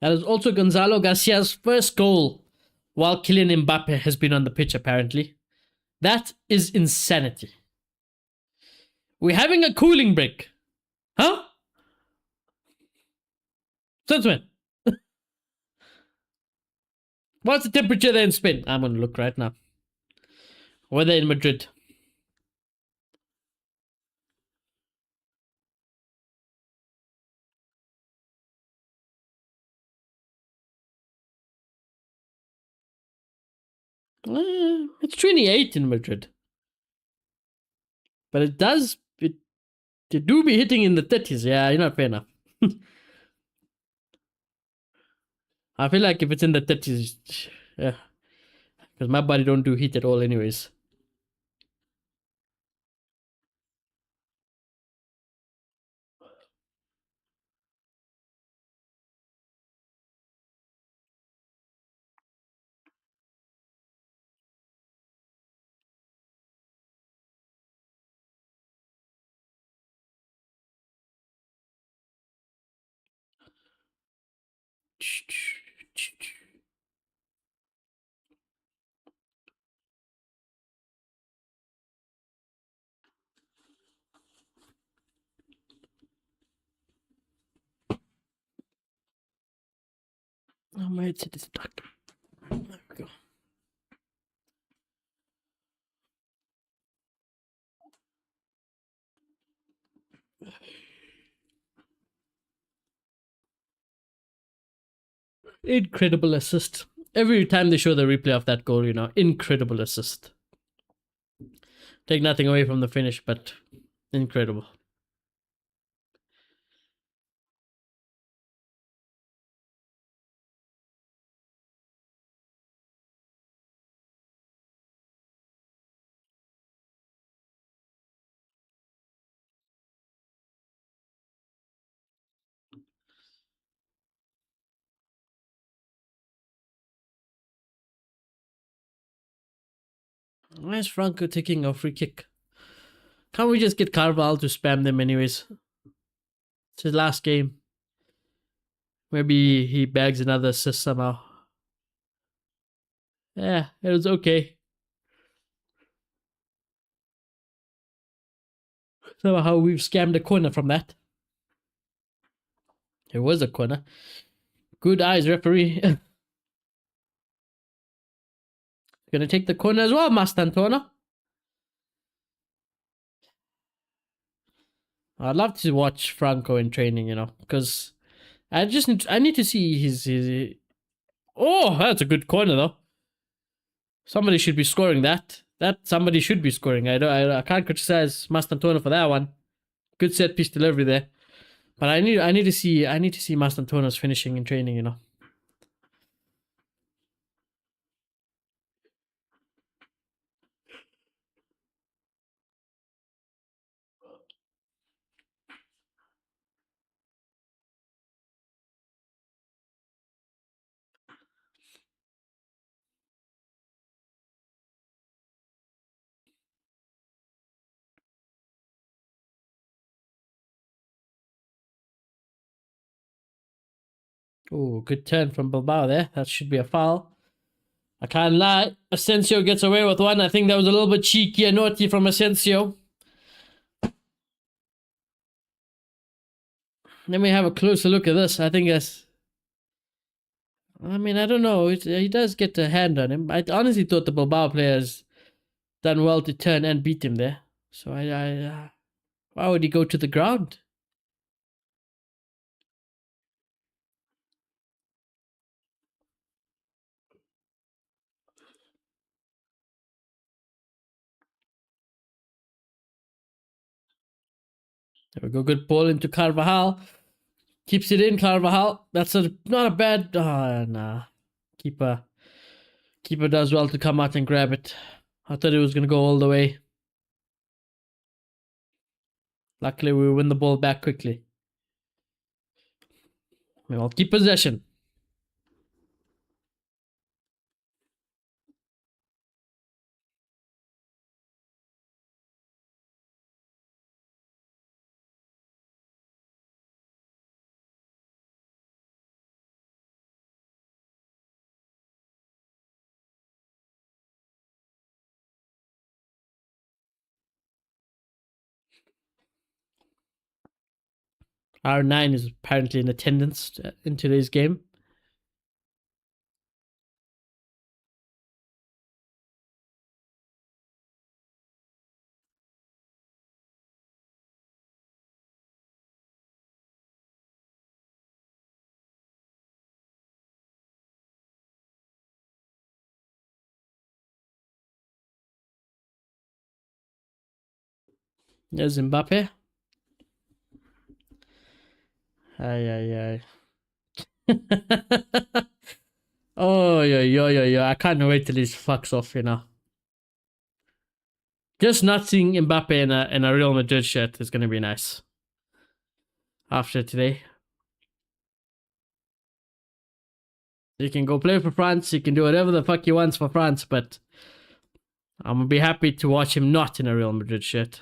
That is also Gonzalo Garcia's first goal while Kylian Mbappe has been on the pitch, apparently. That is insanity. We're having a cooling break. Huh? Since when? What's the temperature there in Spain? I'm going to look right now. Weather in Madrid. It's 28 in Madrid. But it does... It do be hitting in the 30s. Yeah, you're not fair enough. I feel like if it's in the 30s... Yeah. Because my body don't do heat at all anyways. Oh, my headset is stuck. There we go. Incredible assist. Every time they show the replay of that goal, you know, incredible assist. Take nothing away from the finish, but incredible. Why is Franco taking a free kick? Can't we just get Carvalho to spam them anyways? It's his last game. Maybe he bags another assist somehow. Yeah, it was okay. Somehow we've scammed a corner from that. It was a corner. Good eyes, referee. Gonna take the corner as well, Mastantuono. I'd love to watch Franco in training, you know, because I need to see his. Oh, that's a good corner though. Somebody should be scoring that. That somebody should be scoring. I can't criticize Mastantuono for that one. Good set piece delivery there. But I need to see Mastantuono's finishing in training, you know. Oh, good turn from Bilbao there. That should be a foul. I can't lie. Asensio gets away with one. I think that was a little bit cheeky and naughty from Asensio. Let me have a closer look at this. I think that's... I mean, I don't know. He does get a hand on him. I honestly thought the Bilbao players done well to turn and beat him there. So why would he go to the ground? There we go. Good ball into Carvajal. Keeps it in, Carvajal. That's not a bad... nah. Keeper does well to come out and grab it. I thought it was going to go all the way. Luckily, we win the ball back quickly. We'll keep possession. R9 is apparently in attendance in today's game. There's Mbappe. Ay. Oh, yeah. I can't wait till he fucks off, you know. Just not seeing Mbappe in a Real Madrid shirt is going to be nice. After today. He can go play for France. He can do whatever the fuck he wants for France, but I'm going to be happy to watch him not in a Real Madrid shirt.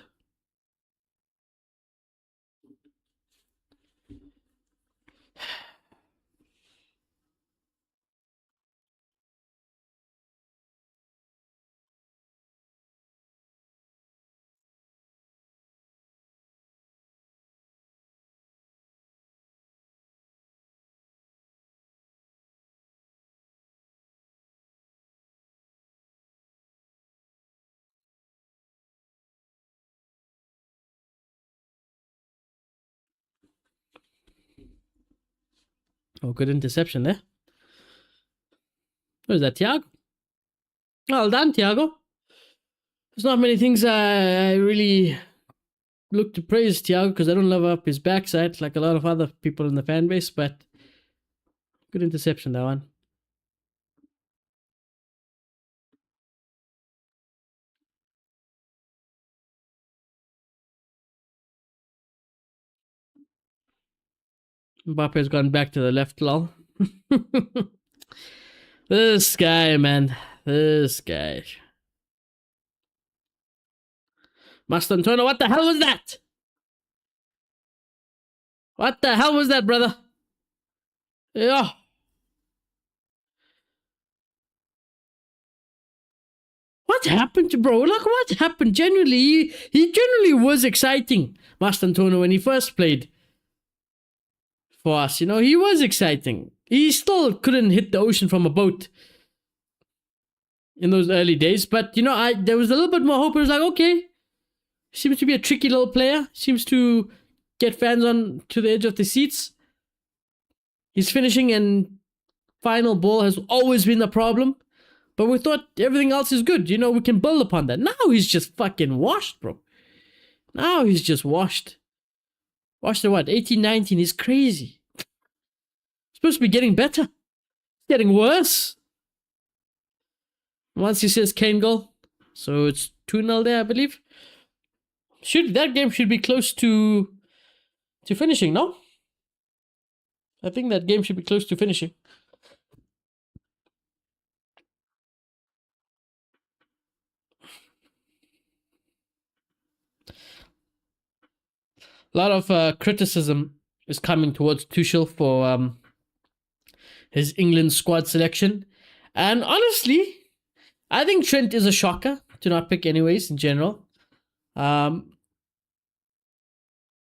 Oh, good interception there. What is that, Thiago? Well done, Thiago. There's not many things I really look to praise Thiago because I don't love up his backside like a lot of other people in the fan base, but good interception, that one. Mbappe's gone back to the left, lol. This guy, man. This guy. Mastantuono, what the hell was that? What the hell was that, brother? Yeah. What happened to bro? Look what happened. Genuinely, he genuinely was exciting, Mastantuono, when he first played for us. You know, he was exciting. He still couldn't hit the ocean from a boat in those early days. But, you know, there was a little bit more hope. It was like, okay, seems to be a tricky little player. Seems to get fans on to the edge of the seats. His finishing and final ball has always been the problem. But we thought everything else is good. You know, we can build upon that. Now he's just fucking washed, bro. Now he's just washed. Washed at what? 18, 19. He's crazy. Supposed to be getting better. Getting worse. Once he says Kane goal. So it's 2-0 there, I believe. That game should be close to finishing, no? I think that game should be close to finishing. A lot of criticism is coming towards Tuchel for his England squad selection. And honestly, I think Trent is a shocker to not pick anyways in general. All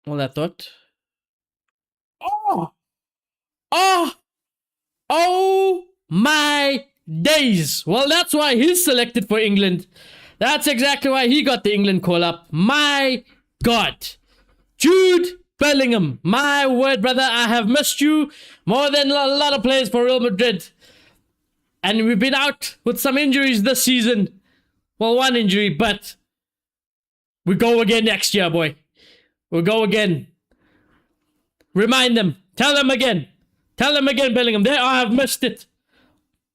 that thought. Oh! Oh my days! Well, that's why he's selected for England. That's exactly why he got the England call up. My God. Jude Bellingham. My word, brother, I have missed you more than a lot of players for Real Madrid. And we've been out with some injuries this season. Well, one injury, but we go again next year, boy. We'll go again. Remind them. Tell them again. Tell them again, Bellingham. There, I have missed it.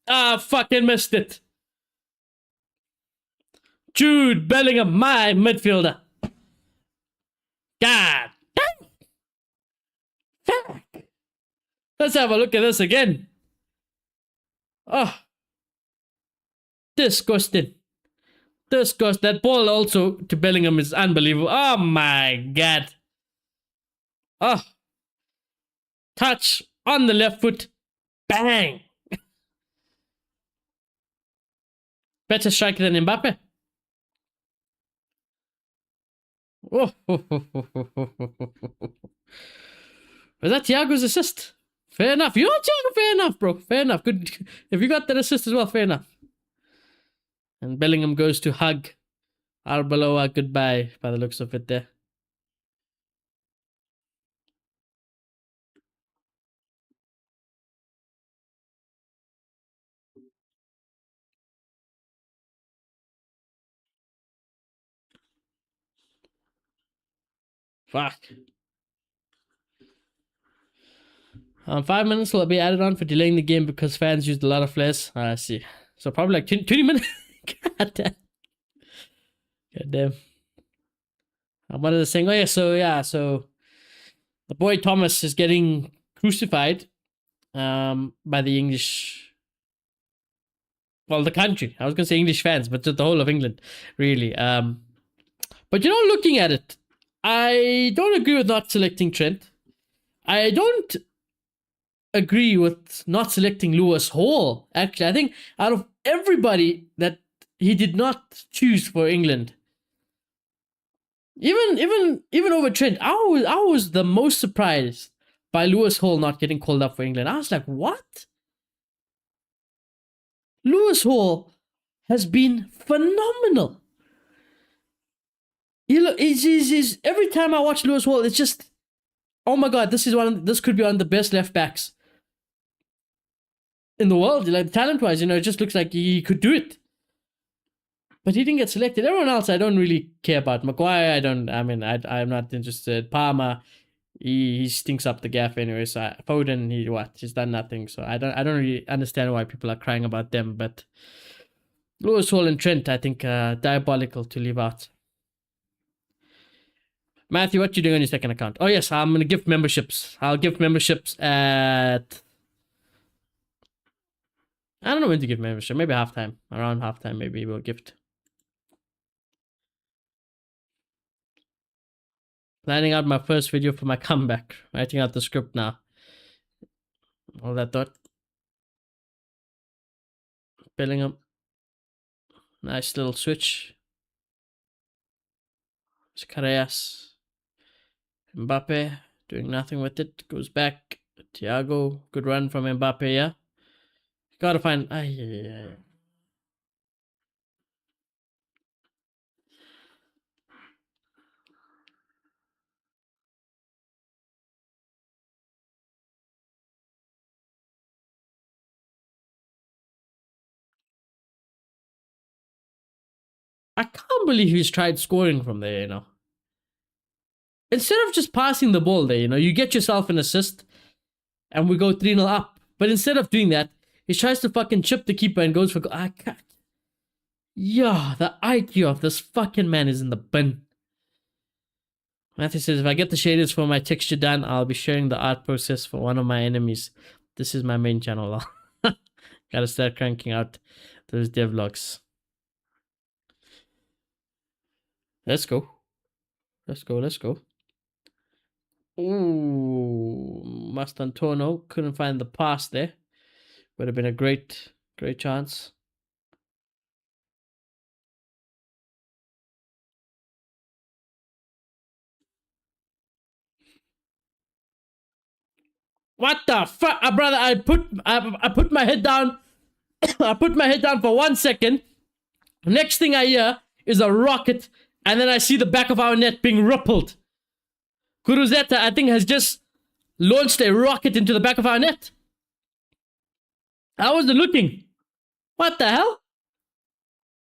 I fucking missed it. Jude Bellingham, my midfielder. God damn. Fuck. Let's have a look at this again. Oh. Disgusting. That ball also to Bellingham is unbelievable. Oh my God. Oh. Touch on the left foot. Bang. Better striker than Mbappe. Oh. Was that Thiago's assist? Fair enough. You know what, Thiago? Fair enough, bro. Fair enough. Good. If you got that assist as well, fair enough. And Bellingham goes to hug Arbeloa goodbye by the looks of it there. Fuck. 5 minutes will be added on for delaying the game because fans used a lot of flares. I see. So probably like 20 minutes. God damn. God damn. What are they saying? Oh yeah, so the boy Thomas is getting crucified by the English, well, the country. I was gonna say English fans, but just the whole of England, really. But you know, looking at it, I don't agree with not selecting Trent. I don't agree with not selecting Lewis Hall. Actually, I think out of everybody that he did not choose for England, even over Trent, I was the most surprised by Lewis Hall not getting called up for England. I was like, what? Lewis Hall has been phenomenal. You know, he's every time I watch Lewis Hall, it's just, oh my God, this could be one of the best left backs in the world. Like talent wise, you know, it just looks like he could do it. But he didn't get selected. Everyone else I don't really care about. Maguire, I'm not interested. Palmer, he stinks up the gaff anyway. So Foden, he's done nothing. So I don't really understand why people are crying about them. But Lewis Hall and Trent, I think, diabolical to leave out. Matthew, what you doing on your second account? Oh yes, I'm gonna give memberships. I'll give memberships at, I don't know when to give membership. Maybe halftime. Around halftime, maybe we'll gift. Planning out my first video for my comeback. Writing out the script now. All that thought. Bellingham. Nice little switch. Zacharias. Mbappe doing nothing with it. Goes back. Thiago. Good run from Mbappe, yeah. Gotta find. I can't believe he's tried scoring from there, you know. Instead of just passing the ball there, you know, you get yourself an assist and we go 3-0 up. But instead of doing that, he tries to fucking chip the keeper and goes for goal. I can't. Yeah, the IQ of this fucking man is in the bin. Matthew says, if I get the shaders for my texture done, I'll be sharing the art process for one of my enemies. This is my main channel. Gotta start cranking out those devlogs. Let's go. Let's go, let's go. Ooh, Mastantuono couldn't find the pass there. Would have been a great chance. What the fuck, brother? I put my head down. I put my head down for 1 second. Next thing I hear is a rocket, and then I see the back of our net being rippled. Kuruzeta, I think, has just launched a rocket into the back of our net. How was it looking? What the hell?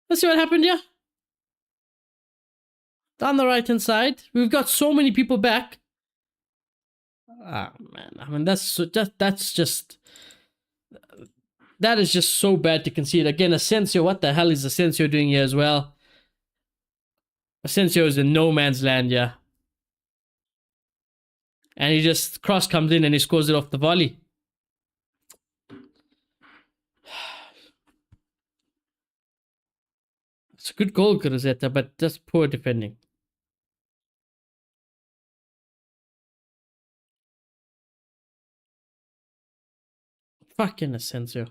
Let's see what happened here. Down the right hand side, we've got so many people back. Ah, man, I mean, that is just so bad to concede. Again, Asensio, what the hell is Asensio doing here as well? Asensio is in no man's land, yeah. And he just cross comes in and he scores it off the volley. It's a good goal, Rosetta, but just poor defending. Fucking Asensio.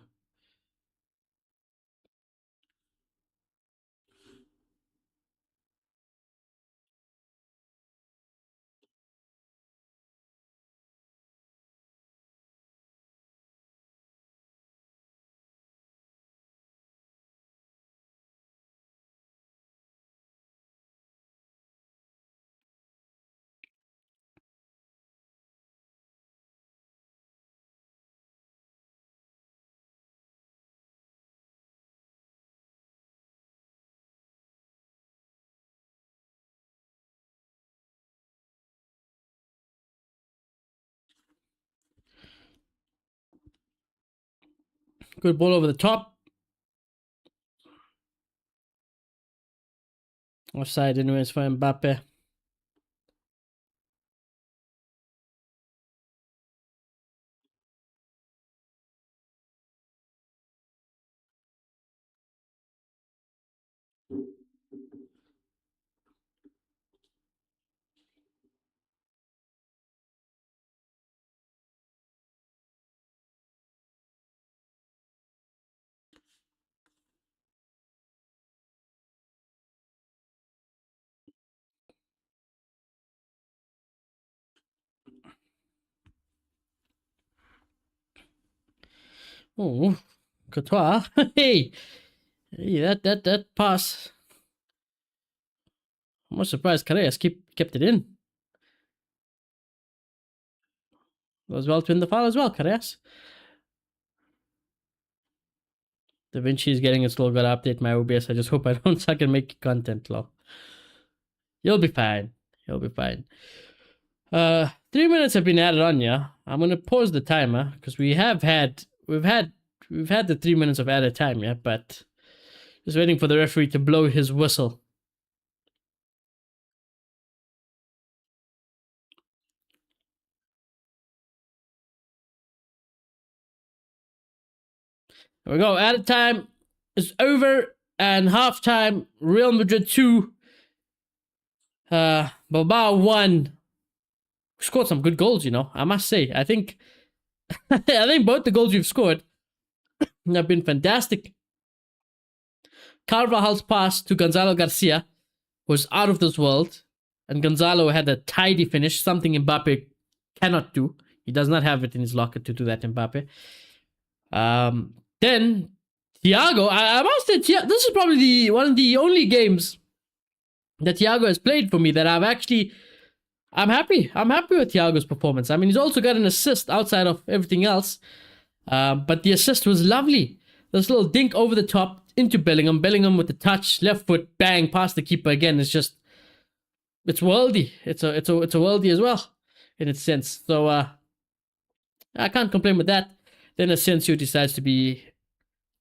Good ball over the top. Offside anyways for Mbappe. Oh, Courtois. Hey, that pass. I'm not surprised Carreras kept it in. Goes well to win the foul as well, Carreras. Da Vinci is getting a slow. Gotta update my OBS. I just hope I don't suck and make content, lol. You'll be fine. You'll be fine. 3 minutes have been added on, yeah. I'm gonna pause the timer because we've had the 3 minutes of added time, yeah, but just waiting for the referee to blow his whistle. There we go. Added time is over, and halftime. Real Madrid 2. Bilbao 1. Scored some good goals, you know. I must say. I think both the goals we've scored have been fantastic. Carvajal's pass to Gonzalo Garcia was out of this world, and Gonzalo had a tidy finish, something Mbappe cannot do. He does not have it in his locker to do that, Mbappe. Then Thiago, I must say, this is probably one of the only games that Thiago has played for me that I'm happy. I'm happy with Thiago's performance. I mean, he's also got an assist outside of everything else. But the assist was lovely. This little dink over the top. into Bellingham. Bellingham with the touch, left foot, bang, past the keeper again. It's worldy. It's a worldy as well, in its sense. So I can't complain with that. Then Asensio decides to be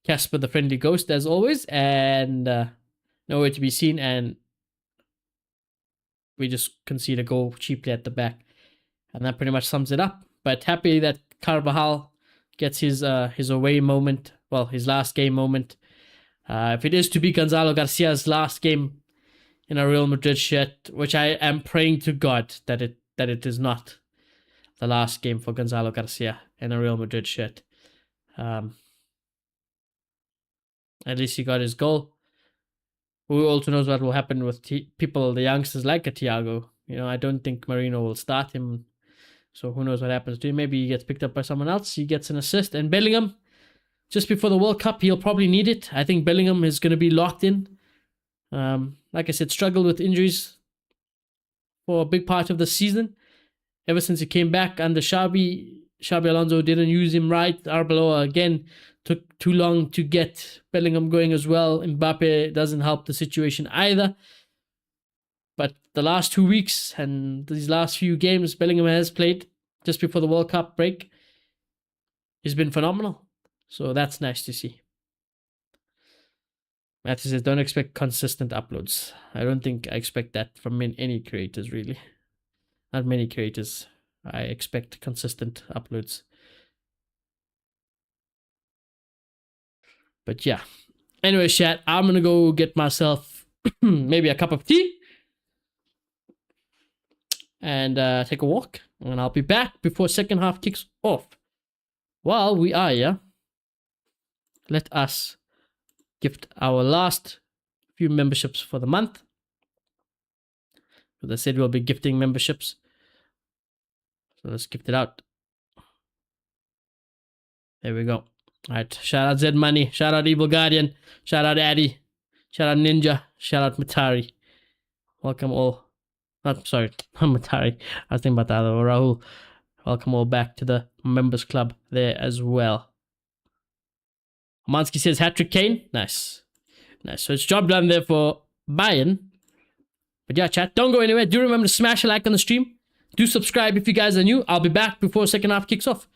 Casper the Friendly Ghost as always, and nowhere to be seen, and we just concede a goal cheaply at the back, and that pretty much sums it up. But happy that Carvajal gets his away moment, well, his last game moment. If it is to be Gonzalo Garcia's last game in a Real Madrid shirt, which I am praying to God that it is not the last game for Gonzalo Garcia in a Real Madrid shirt. At least he got his goal. Who also knows what will happen with people, the youngsters like a Thiago. I don't think Marino will start him. So who knows what happens to him. Maybe he gets picked up by someone else. He gets an assist. And Bellingham, just before the World Cup, he'll probably need it. I think Bellingham is going to be locked in. Like I said, struggled with injuries for a big part of the season. Ever since he came back under Xabi Alonso didn't use him right. Arbeloa, again, took too long to get Bellingham going as well. Mbappe doesn't help the situation either. But the last 2 weeks and these last few games Bellingham has played just before the World Cup break, he's been phenomenal. So that's nice to see. Matthew says, don't expect consistent uploads. I don't think I expect that from any creators, really. Not many creators. I expect consistent uploads. But yeah. Anyway, chat, I'm going to go get myself maybe a cup of tea and take a walk. And I'll be back before second half kicks off. While we are here, let us gift our last few memberships for the month. As I said, we'll be gifting memberships. So let's gift it out. There we go. All right. Shout out Zed Money. Shout out Evil Guardian. Shout out Addy. Shout out Ninja. Shout out Matari. Welcome all. Sorry, not Matari. I was thinking about the other Rahul. Welcome all back to the members club there as well. Mansky says hat-trick Kane. Nice. Nice. So it's job done there for Bayern. But yeah, chat, don't go anywhere. Do remember to smash a like on the stream. Do subscribe if you guys are new. I'll be back before second half kicks off.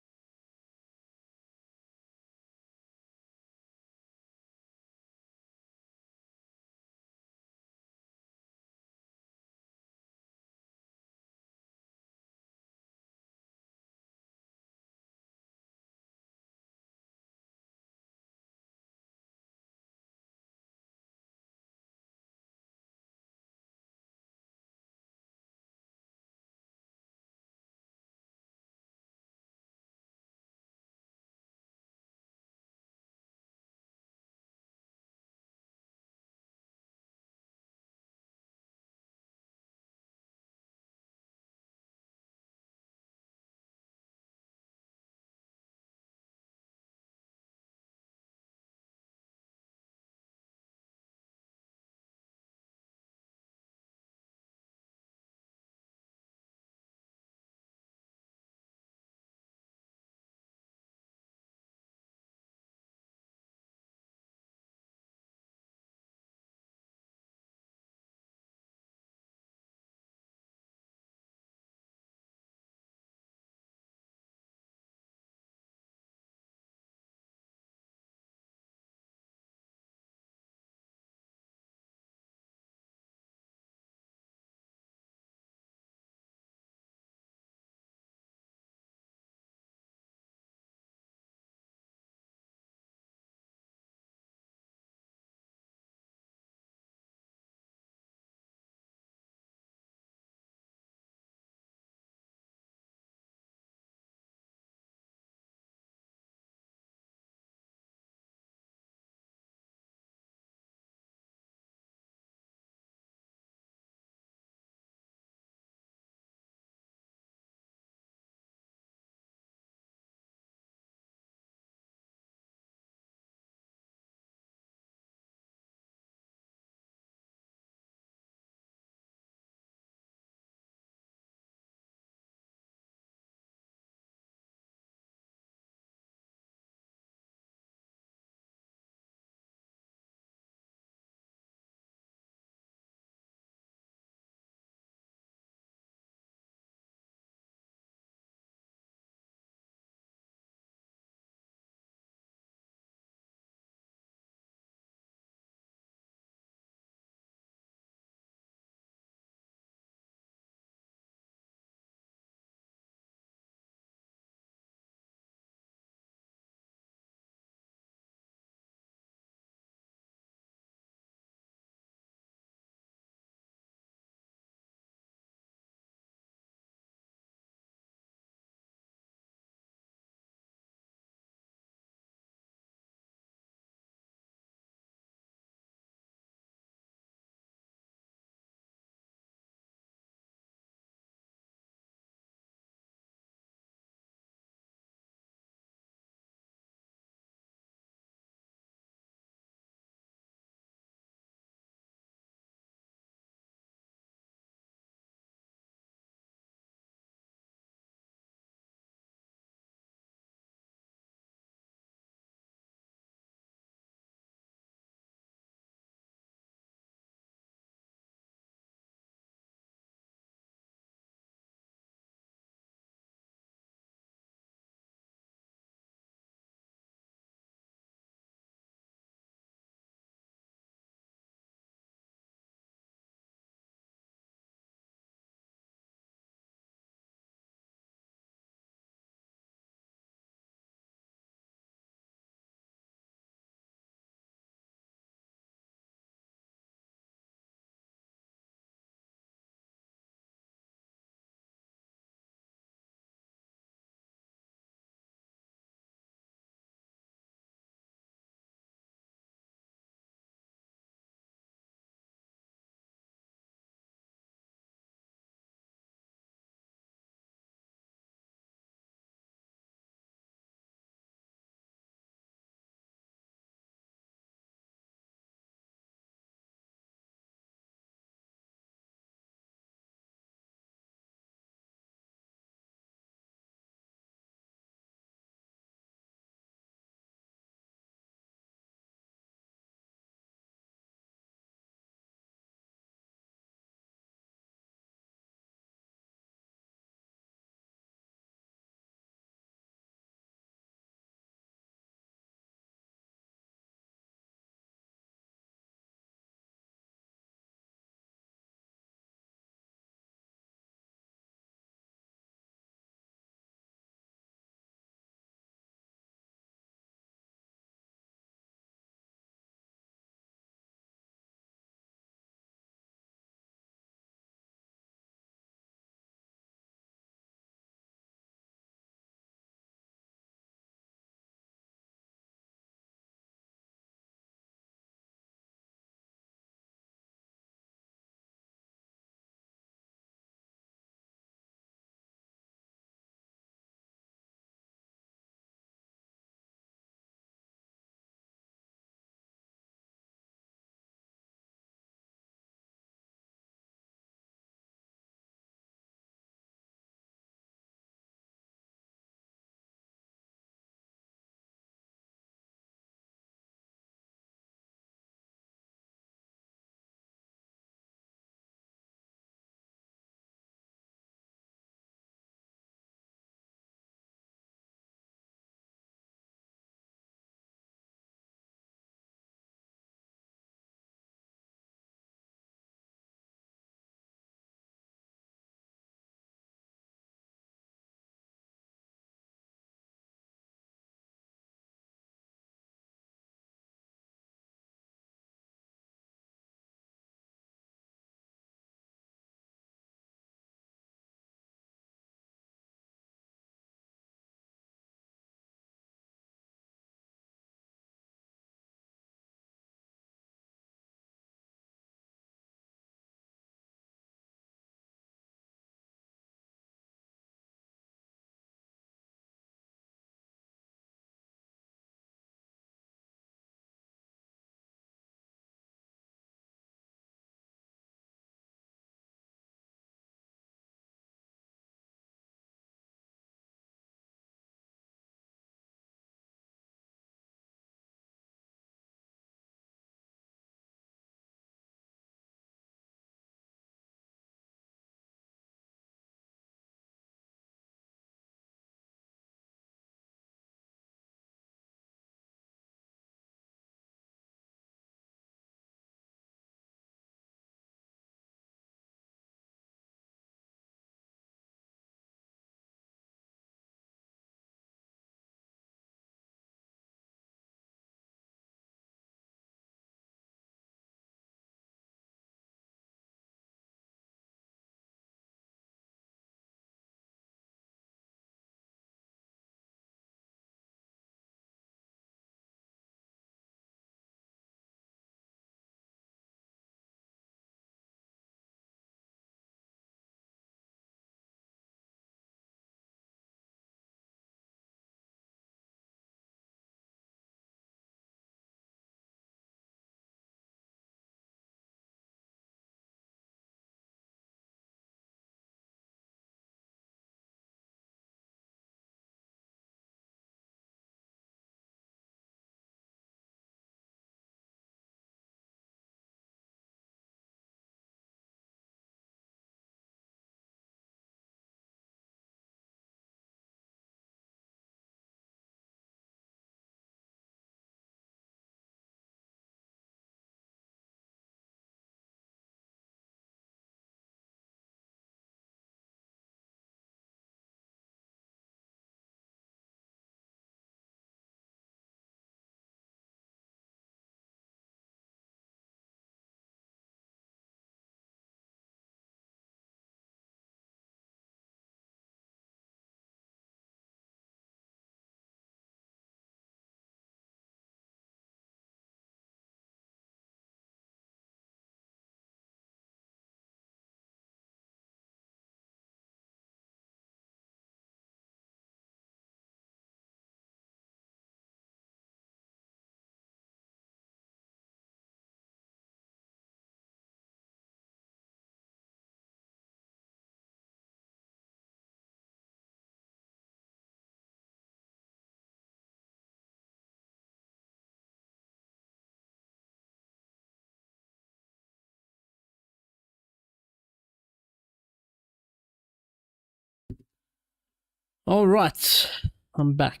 All right, I'm back.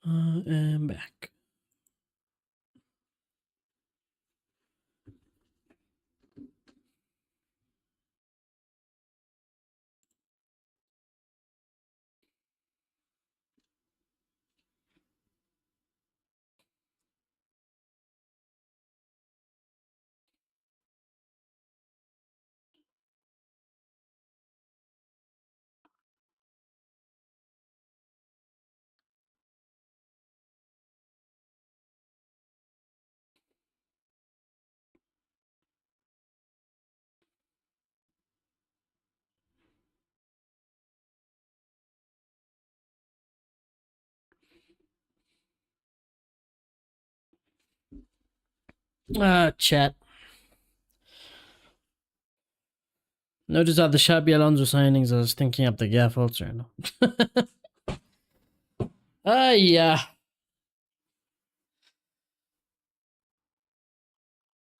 I am back. Chat. Notice that the Xabi Alonso signings are stinking up the gaffles right now. Yeah.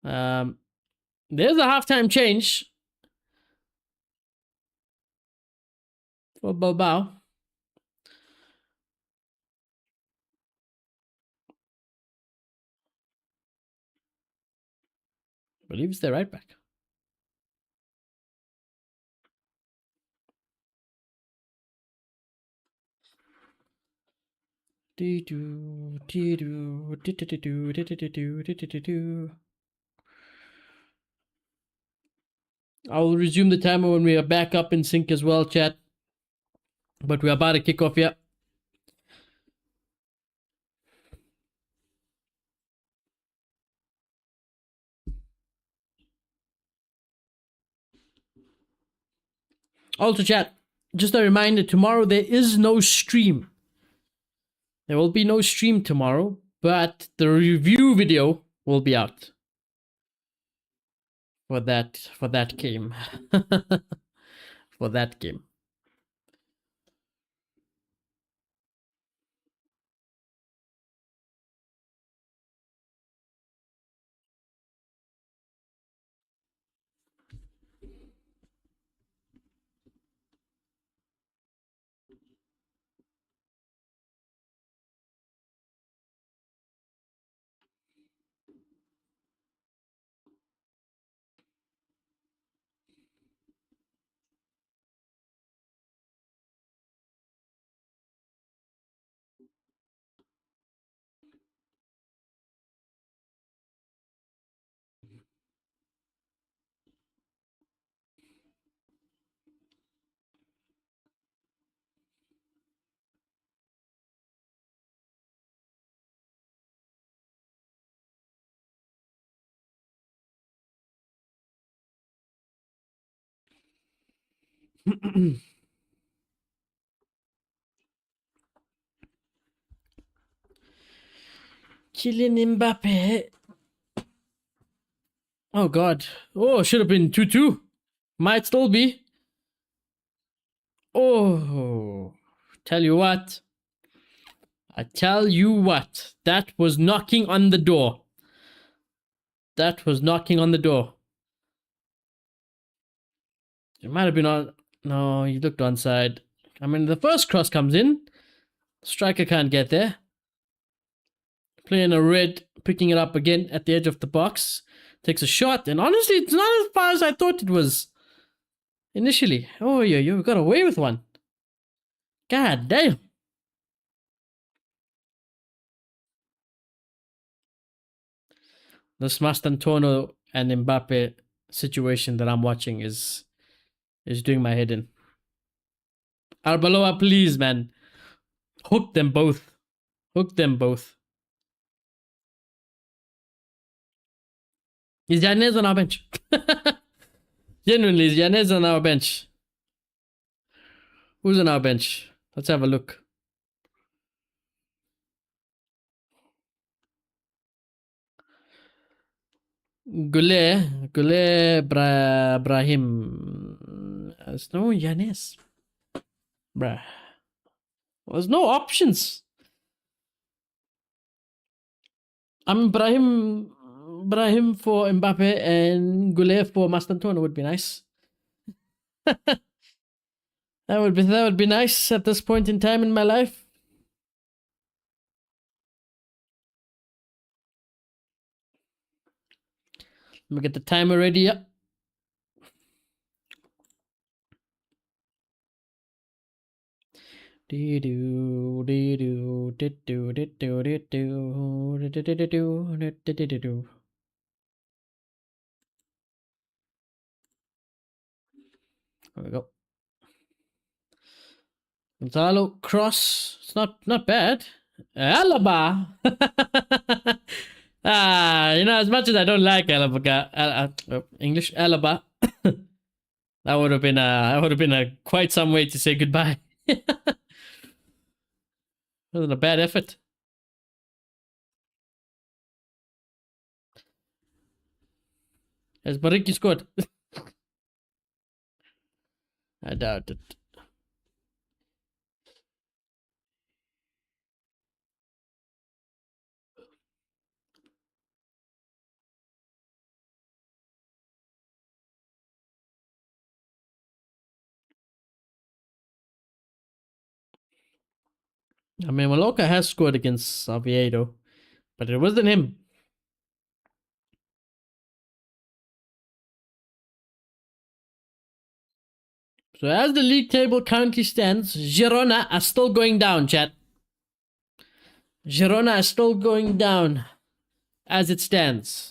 There's a halftime change for Bilbao. I believe it's their right back. I will resume the timer when we are back up in sync as well, chat. But we're about to kick off here. Also, chat, just a reminder, tomorrow there is no stream. There will be no stream tomorrow, but the review video will be out for that game. For that game. Kylian Mbappe. Oh god. Oh, should have been 2-2. Might still be. Oh. Tell you what. I tell you what. That was knocking on the door. That was knocking on the door. It might have been on. No, he looked onside. I mean, the first cross comes in. Striker can't get there. Playing a red, picking it up again at the edge of the box. Takes a shot, and honestly, it's not as far as I thought it was initially. Oh, yeah, you got away with one. God damn. This Mastantuono and Mbappe situation that I'm watching is doing my head in. Arbeloa, please, man. Hook them both. Hook them both. Is Yanez on our bench? Genuinely, is Yanez on our bench? Who's on our bench? Let's have a look. Goulet, Brahim. There's no Yanez. Bruh. There's no options. I mean, Brahim for Mbappe and Goulet for Mastantuono would be nice. That would be nice at this point in time in my life. Let me get the timer ready up. There we go. Gonzalo cross. It's not bad. Alaba. As much as I don't like Alaba, English Alaba, that would have been quite some way to say goodbye. Wasn't a bad effort. Has Bariki scored? I doubt it. I mean, Mallorca has scored against Oviedo, but it wasn't him. So as the league table currently stands, Girona are still going down, chat. Girona are still going down as it stands.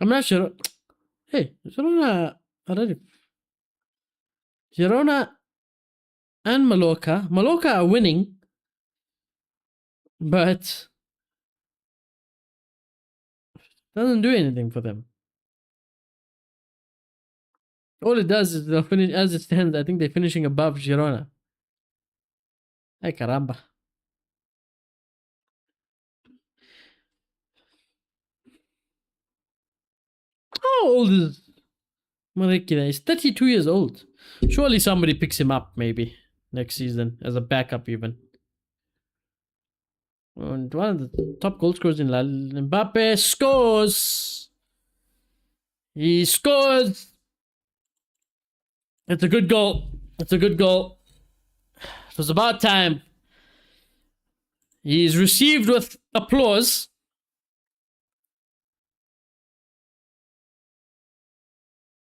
I'm not sure. Hey, Girona already. Girona and Mallorca. Mallorca are winning, but doesn't do anything for them. All it does is they'll finish as it stands. I think they're finishing above Girona. Ay caramba. How old is Marikina? He's 32 years old. Surely somebody picks him up maybe next season as a backup even. And one of the top goal scorers in La Liga. Mbappe scores. He scores. It's a good goal. It's a good goal. It was about time. He's received with applause.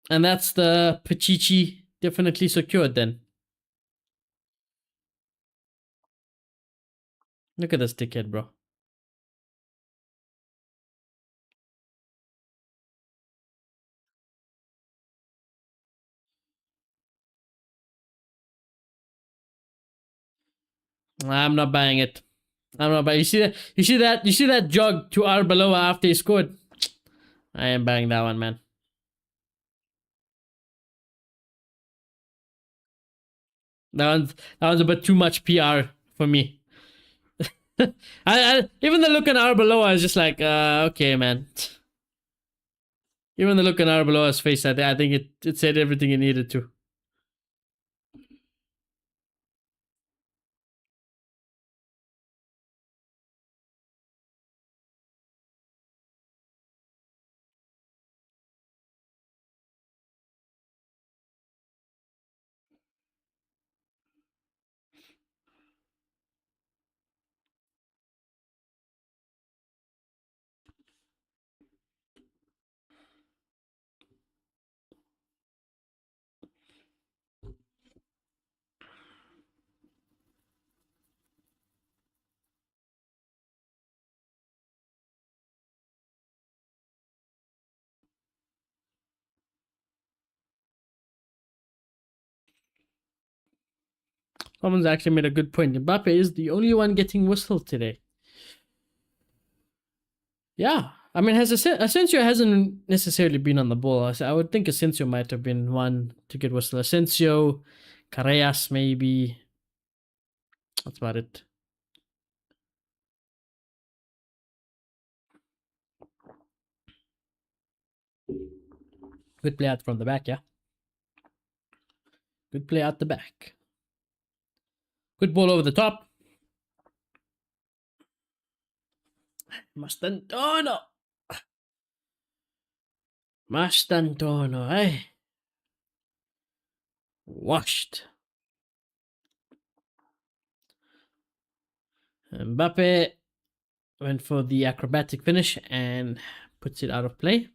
And that's the Pichichi definitely secured then. Look at this dickhead, bro. I'm not buying it. I'm not buying. You see that? You see that jog to Arbeloa after he scored? I am buying that one, man. That one's a bit too much PR for me. Even the look on Arbeloa is just like, okay, man. Even the look on Arbeloa's face, I think it said everything it needed to. Someone's actually made a good point. Mbappe is the only one getting whistled today. Yeah. I mean, Asensio hasn't necessarily been on the ball. I would think Asensio might have been one to get whistled. Asensio, Carreras maybe. That's about it. Good play out from the back, yeah. Good play out the back. Good ball over the top. Mastantuono. Mastantuono, eh? Washed. Mbappe went for the acrobatic finish and puts it out of play.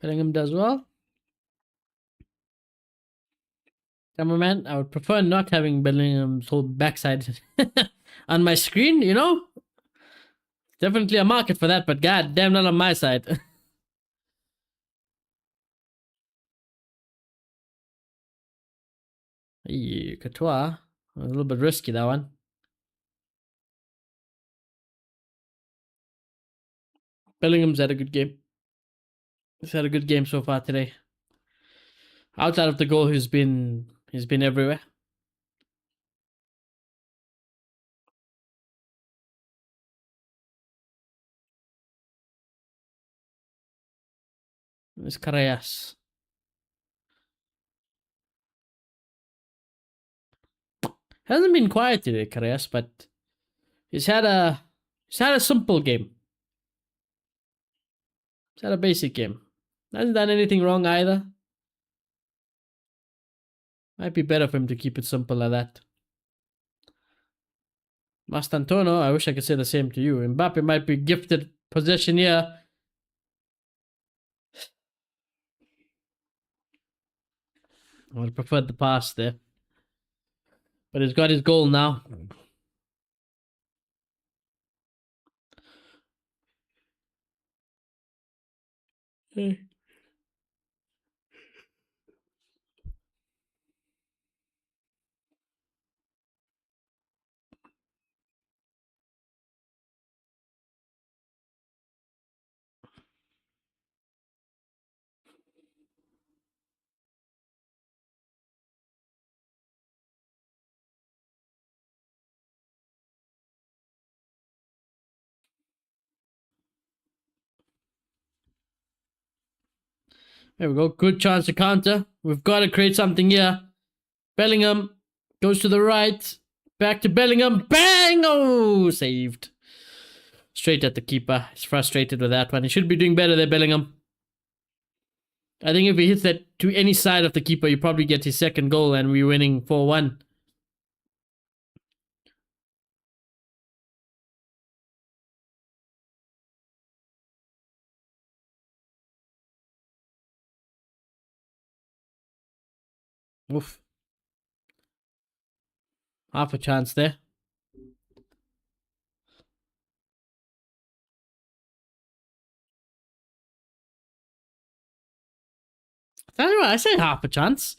Bellingham does well. Cameraman, I would prefer not having Bellingham's whole backside on my screen, you know? Definitely a market for that, but god damn, not on my side. Hey, Courtois. A little bit risky, that one. Bellingham's had a good game. He's had a good game so far today. Outside of the goal, he's been everywhere. It's Carayas. Hasn't been quiet today, Carayas, but he's had a simple game. He's had a basic game. Hasn't done anything wrong either. Might be better for him to keep it simple like that. Mastantuono, I wish I could say the same to you. Mbappe might be gifted possession here. I would have preferred the pass there. But he's got his goal now. Hey. There we go. Good chance to counter. We've got to create something here. Bellingham goes to the right. Back to Bellingham. Bang! Oh, saved. Straight at the keeper. He's frustrated with that one. He should be doing better there, Bellingham. I think if he hits that to any side of the keeper, you probably get his second goal and we're winning 4-1. Oof. Half a chance there. Tell you what, I say half a chance.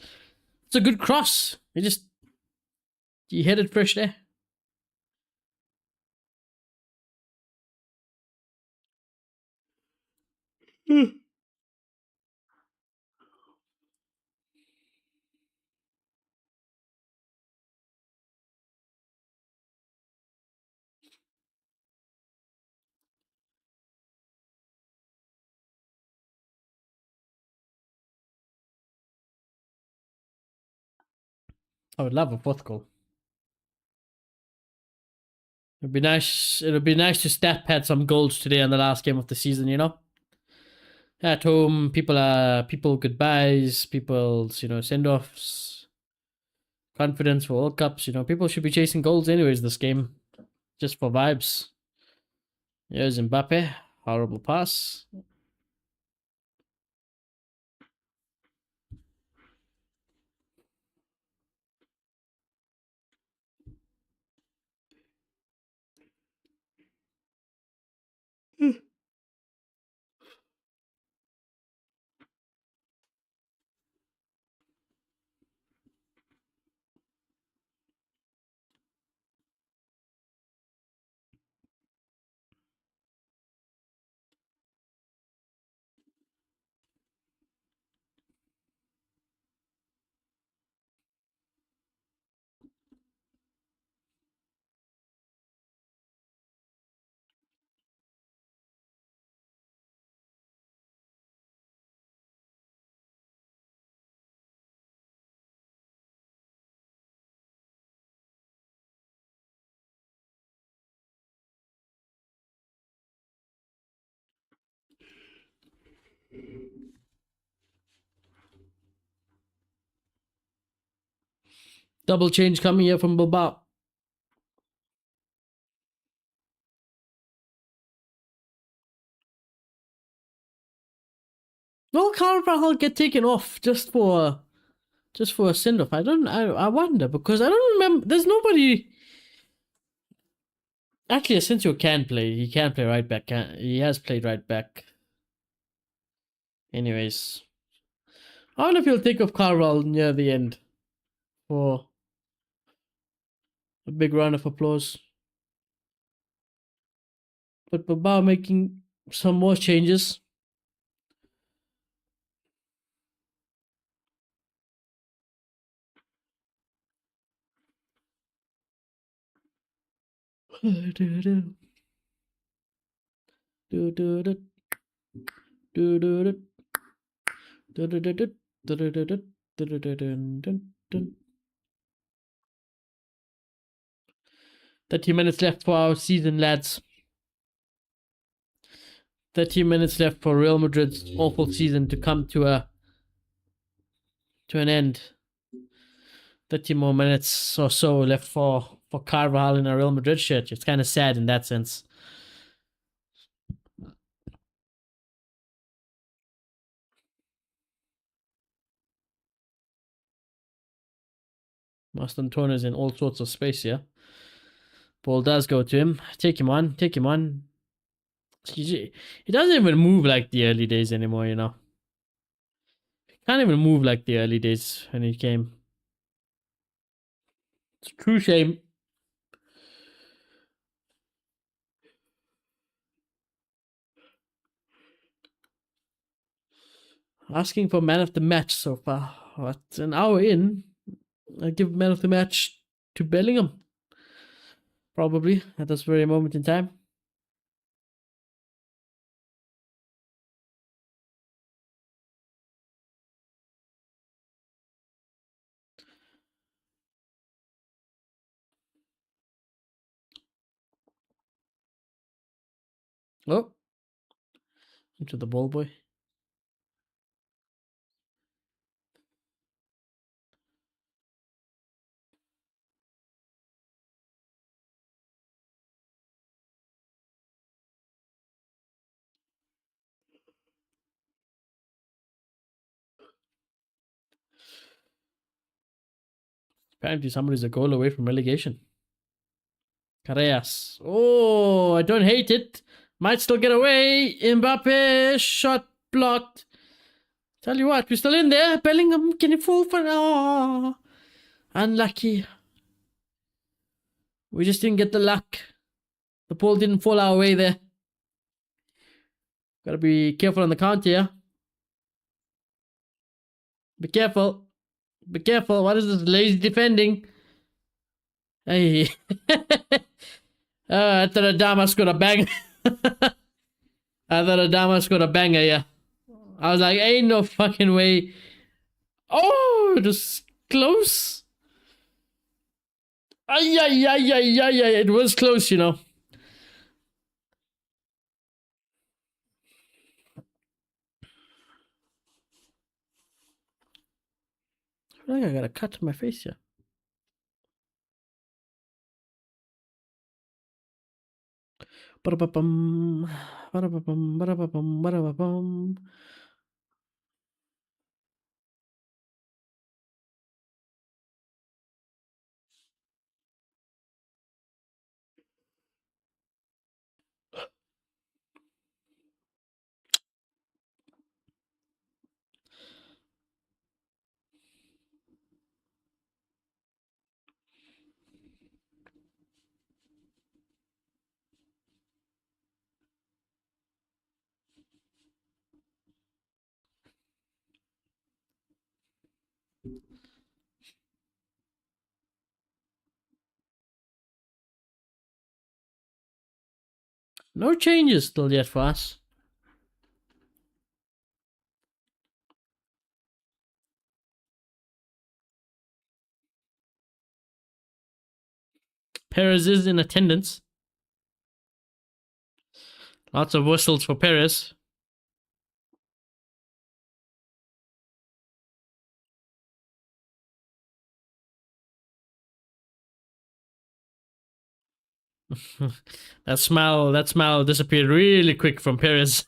It's a good cross. You hit it fresh there. I would love a fourth goal. It'd be nice. It'd be nice to stat pad some goals today on the last game of the season, you know? at home. People goodbyes, people's send offs, confidence for World Cups. People should be chasing goals anyways. This game, just for vibes. Here's Mbappe, horrible pass. Double change coming here from Bilbao. Will Carvajal get taken off just for a send off? I wonder, because I don't remember. There's nobody. Actually, Asensio can play. He can play right back. He has played right back. Anyways, I wonder if he'll take off Carvajal near the end for a big round of applause. But Bilbao making some more changes. Thirty minutes left for our season, lads. 30 minutes left for Real Madrid's awful season to come to an end. 30 more minutes or so left for Carvajal in a Real Madrid shirt. It's kind of sad in that sense. Mastantuono's in all sorts of space here. Ball does go to him. Take him on. He doesn't even move like the early days anymore, Can't even move like the early days when he came. It's a true shame. Asking for man of the match so far. What, an hour in? I give man of the match to Bellingham. Probably at this very moment in time. Oh, into the ball boy. Apparently somebody's a goal away from relegation. Carreras. Oh, I don't hate it. Might still get away. Mbappe, shot blocked. Tell you what, we're still in there. Bellingham, can you fall for... Oh, unlucky. We just didn't get the luck. The ball didn't fall our way there. Gotta be careful on the counter here. Be careful. Be careful. What is this lazy defending? Hey. I thought Adama scored a bang. I thought Adama scored a banger, yeah. I was like, ain't no fucking way. Oh, it was close. Ay, ay, ay, ay, ay, ay. It was close, I think I got a cut to my face here. Ba-da-ba-bum. Ba-da-ba-bum. Ba-da-ba-bum. Ba-da-ba-bum. No changes still yet for us. Perez is in attendance. Lots of whistles for Perez. that smile disappeared really quick from Perez.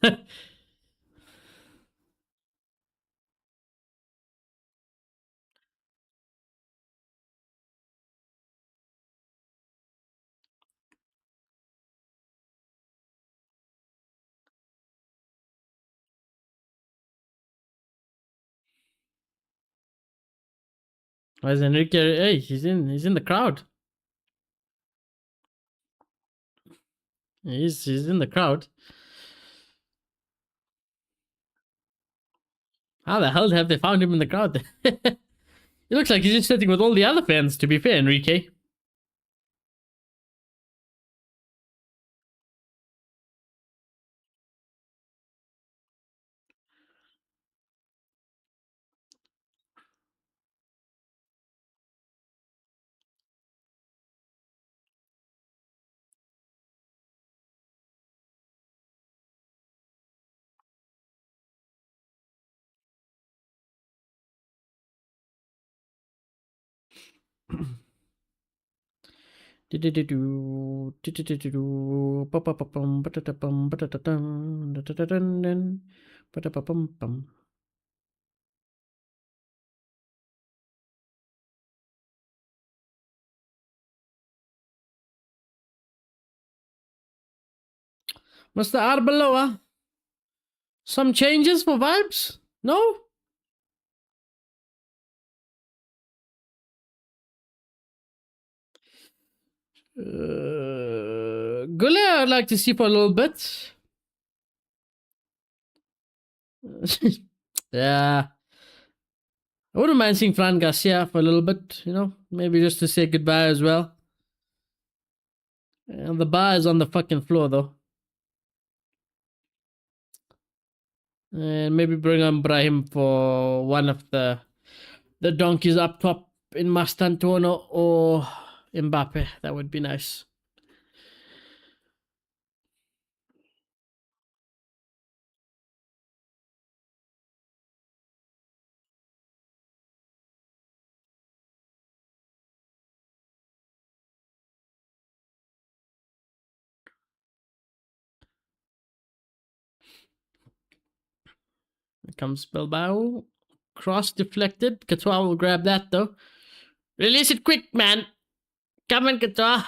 Why is Enrique? Hey, he's in the crowd. He's in the crowd. How the hell have they found him in the crowd? It looks like he's just sitting with all the other fans, to be fair, Enrique. Mr. Arbeloa, some changes for vibes? No? Goulet, I'd like to see for a little bit. Yeah. I wouldn't mind seeing Fran Garcia for a little bit, maybe just to say goodbye as well. And the bar is on the fucking floor, though. And maybe bring on Brahim for one of the donkeys up top in Mastantuono or Mbappe. That would be nice. Here comes Bilbao. Cross deflected. Courtois will grab that, though. Release it quick, man. Come on, Courtois.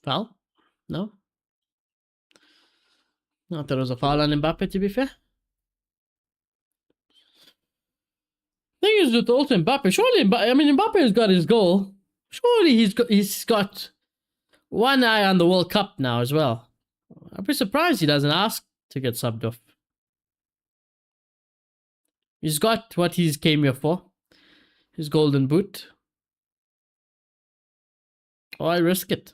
Foul? No? I thought it was a foul on Mbappe, to be fair. Thing is with also Mbappe, surely Mbappe has got his goal. Surely he's got one eye on the World Cup now as well. I'd be surprised he doesn't ask to get subbed off. He's got what he's came here for. His golden boot. Oh, I risk it.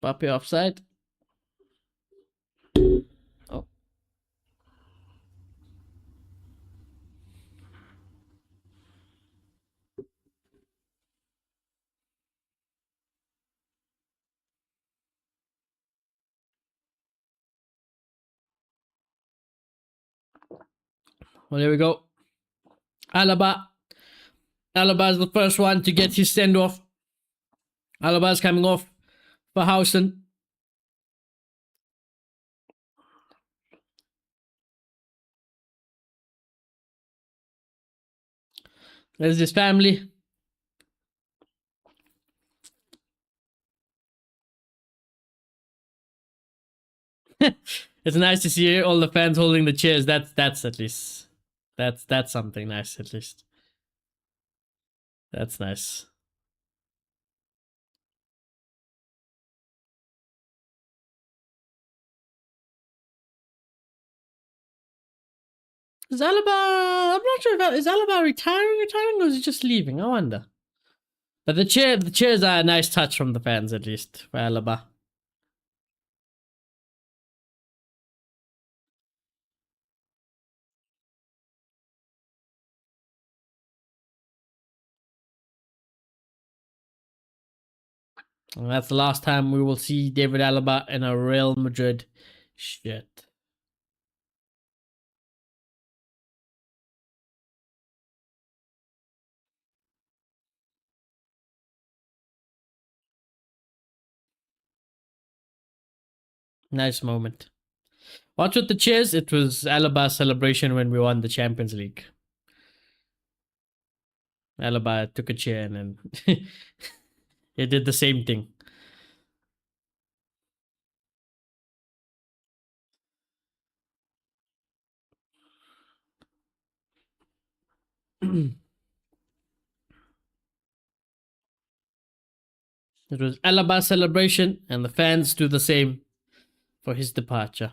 Mbappe offside. Oh. Well, here we go. Alaba. Alaba's the first one to get his send off. Alaba's coming off for Housen. There's his family. It's nice to see all the fans holding the chairs. That's at least that's something nice at least. That's nice. Is Alaba? I'm not sure about. Is Alaba retiring, or is he just leaving? I wonder. But the chairs are a nice touch from the fans at least for Alaba. And that's the last time we will see David Alaba in a Real Madrid shirt. Nice moment. Watch with the cheers. It was Alaba's celebration when we won the Champions League. Alaba took a chair and then it did the same thing. It was Alaba's celebration, and the fans do the same for his departure.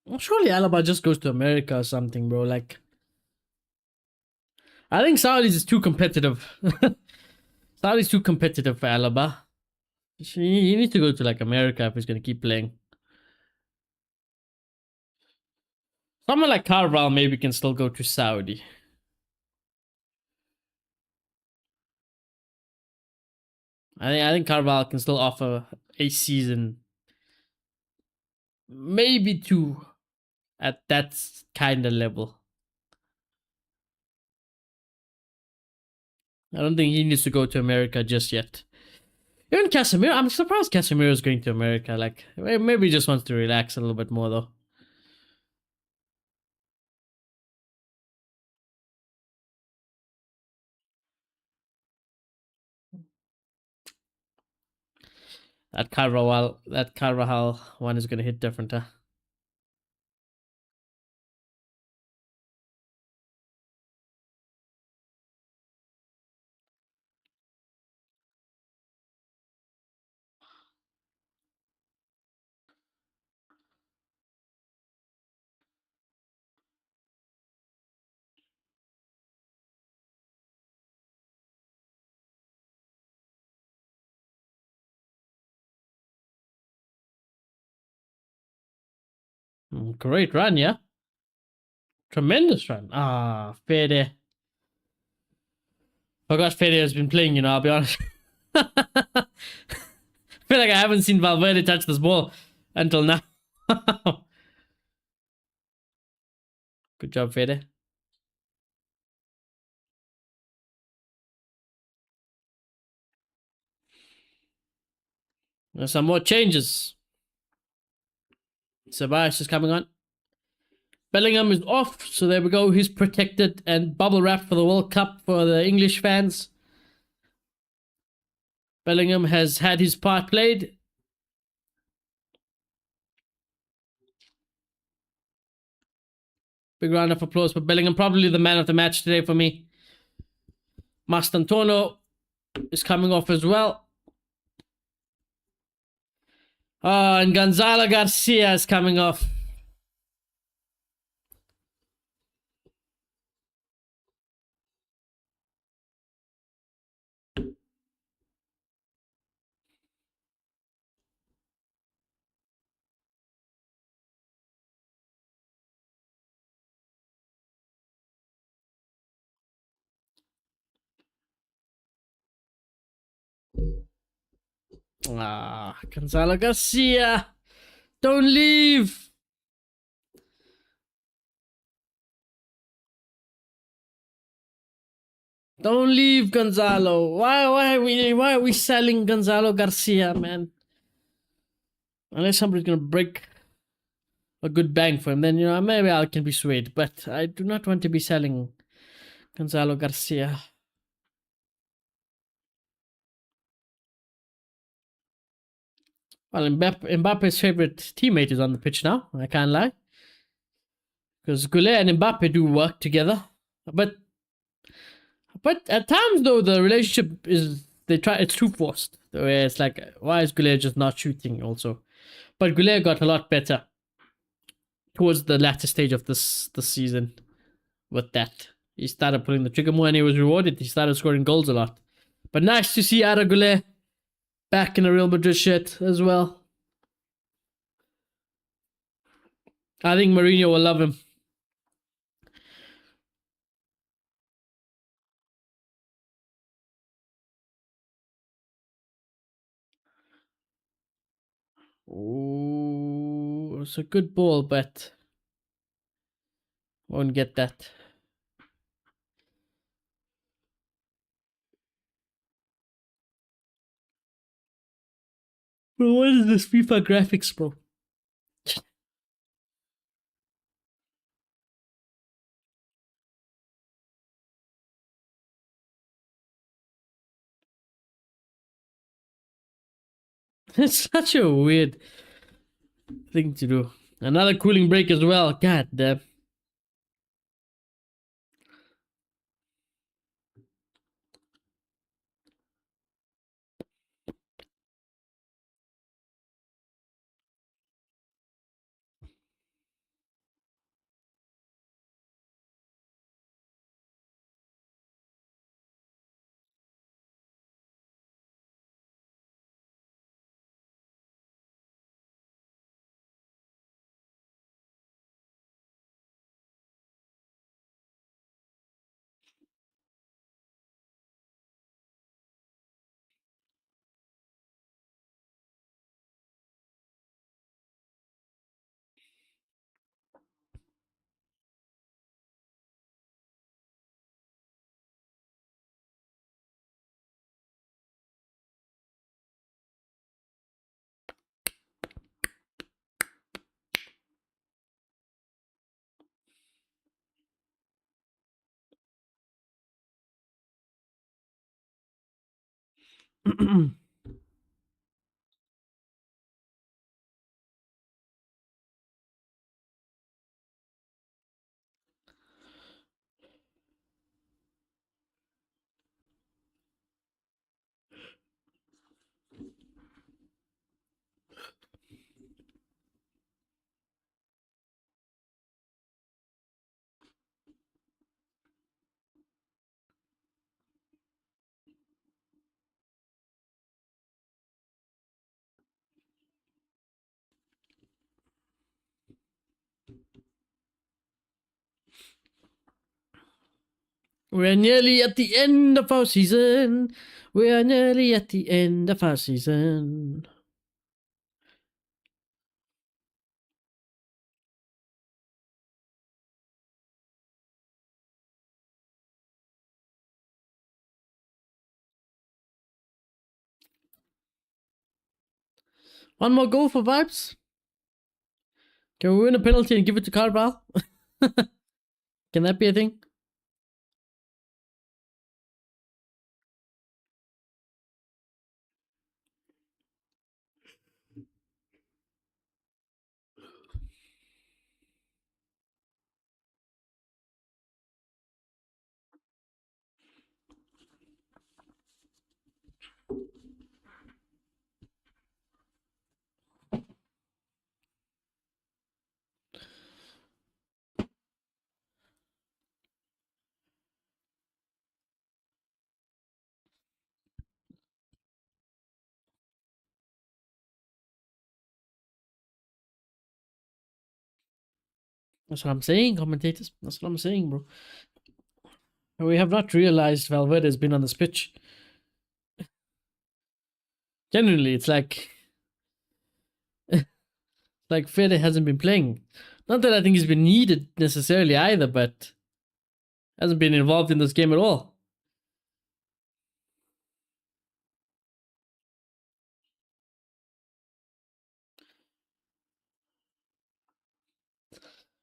Well, surely Alaba just goes to America or something, bro. Like, I think Saudis is too competitive. Saudi's too competitive for Alaba. He needs to go to like America if he's gonna keep playing. Someone like Carval maybe can still go to Saudi. I think Carval can still offer a season, maybe two, at that kind of level. I don't think he needs to go to America just yet. Even Casemiro, I'm surprised Casemiro is going to America. Like, maybe he just wants to relax a little bit more, though. That Carvajal one is going to hit different, huh? Great run, yeah? Tremendous run. Ah, Fede. Forgot Fede has been playing, I'll be honest. I feel like I haven't seen Valverde touch this ball until now. Good job, Fede. There's some more changes. Ceballos is coming on. Bellingham is off, so there we go. He's protected and bubble wrapped for the World Cup for the English fans. Bellingham has had his part played. Big round of applause for Bellingham. Probably the man of the match today for me. Mastantuono is coming off as well. And Gonzalo Garcia is coming off. Gonzalo Garcia. Don't leave. Don't leave, Gonzalo. Why are we selling Gonzalo Garcia, man? Unless somebody's gonna break a good bang for him, then maybe I can be swayed. But I do not want to be selling Gonzalo Garcia. Well, Mbappe's favorite teammate is on the pitch now. I can't lie, because Goulet and Mbappe do work together. But at times though, the relationship it's too forced. Where it's like, why is Goulet just not shooting also? But Goulet got a lot better towards the latter stage of this season with that. He started pulling the trigger more and he was rewarded. He started scoring goals a lot. But nice to see Arda Goulet back in a Real Madrid shirt as well. I think Mourinho will love him. Oh, it's a good ball, but won't get that. Bro, what is this FIFA graphics, bro? It's such a weird thing to do. Another cooling break as well. God damn. We're nearly at the end of our season. We're nearly at the end of our season. One more goal for vibes. Can we win a penalty and give it to Carval? Can that be a thing? That's what I'm saying, commentators. That's what I'm saying, bro. We have not realized Valverde has been on this pitch. Genuinely, it's like Fede hasn't been playing. Not that I think he's been needed necessarily either, but hasn't been involved in this game at all.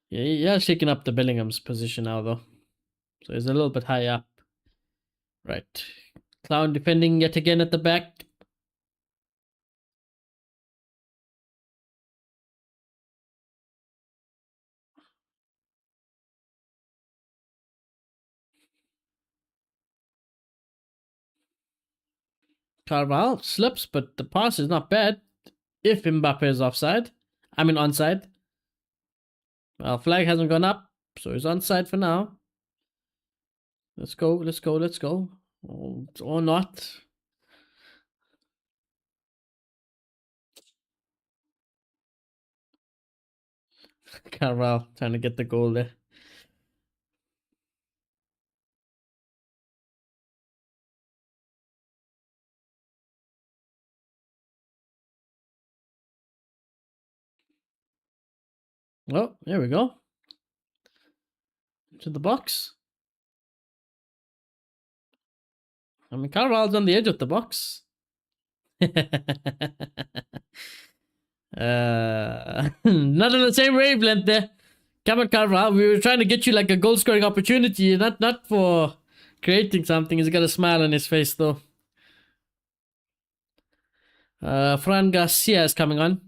Yeah, shaking up the Bellingham's position now, though. So he's a little bit high up. Right. Clown defending yet again at the back. Carvalho slips, but the pass is not bad. If Mbappe is offside. I mean onside. Well, flag hasn't gone up, so he's onside for now. Let's go, let's go, let's go. Or not. Carvalho trying to get the goal there. Oh, there we go. To the box. I mean, Carvalho's on the edge of the box. Not on the same wavelength there. Come on, Carvalho. We were trying to get you like a goal scoring opportunity, not for creating something. He's got a smile on his face though. Fran Garcia is coming on.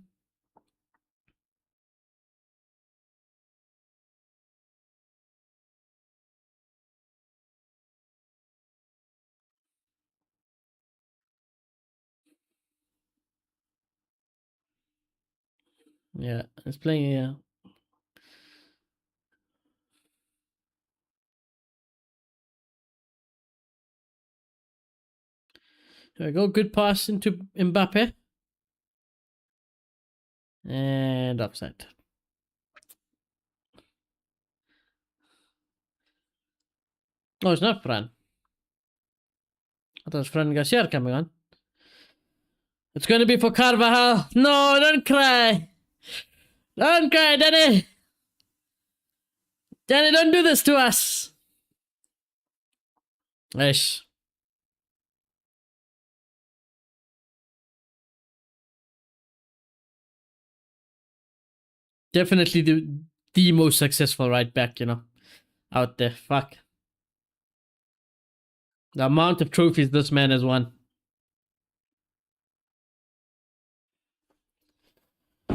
Yeah, he's playing. Yeah. There we go. Good pass into Mbappe. And offside. Oh, it's not Fran. I thought it was Fran Garcia coming on. It's going to be for Carvajal. No, don't cry. Don't cry, Danny. Danny, don't do this to us. Ish. Definitely the most successful right back, out there. Fuck. The amount of trophies this man has won.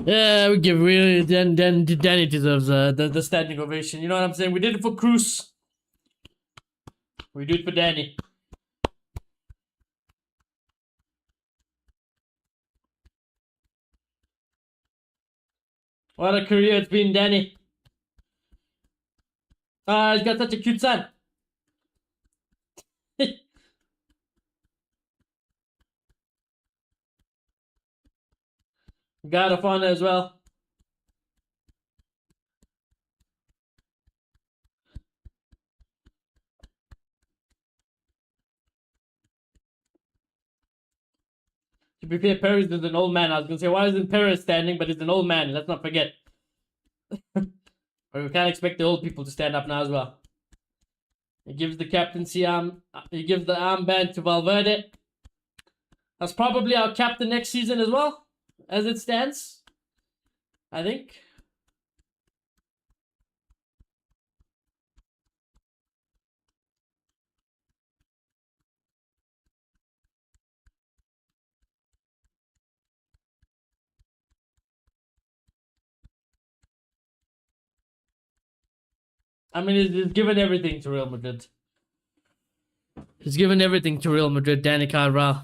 Yeah, we give really Danny deserves the standing ovation. You know what I'm saying? We did it for Cruz. We do it for Danny. What a career it's been, Danny. He's got such a cute son. God of Honor as well. To be fair, Perez is an old man. I was going to say, why isn't Perez standing? But he's an old man. Let's not forget. But we can't expect the old people to stand up now as well. He gives the captaincy arm. He gives the armband to Valverde. That's probably our captain next season as well, as it stands. I think. I mean, he's given everything to Real Madrid. He's given everything to Real Madrid, Danny Carvalho.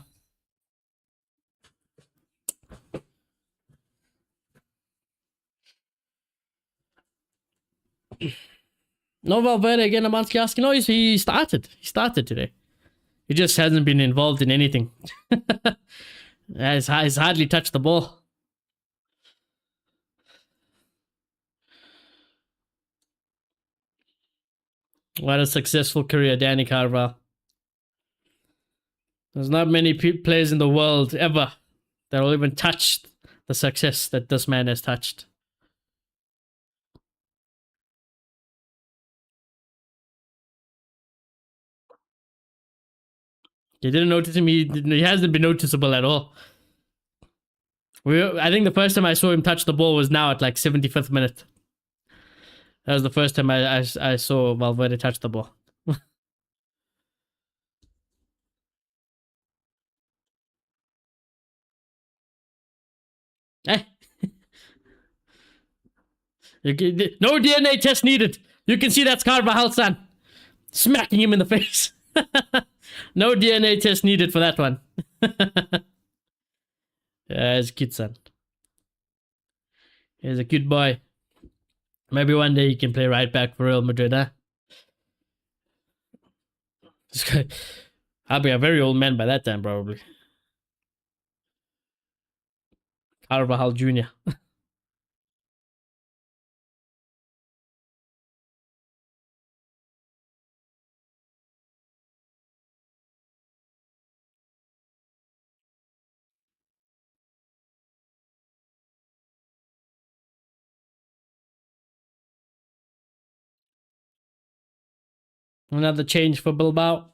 No Valverde again, Amansky asking. No, he started. He started today. He just hasn't been involved in anything. He's hardly touched the ball. What a successful career, Danny Carvajal. There's not many players in the world ever that will even touch the success that this man has touched. You didn't notice him. He hasn't been noticeable at all. I think the first time I saw him touch the ball was now at like 75th minute. That was the first time I saw Valverde touch the ball. Eh. No DNA test needed. You can see that's Carvajal's son. Smacking him in the face. No DNA test needed for that one. Yeah, he's a cute son. He's a cute boy. Maybe one day he can play right back for Real Madrid, huh? I'll be a very old man by that time, probably. Carvajal Jr. Another change for Bilbao.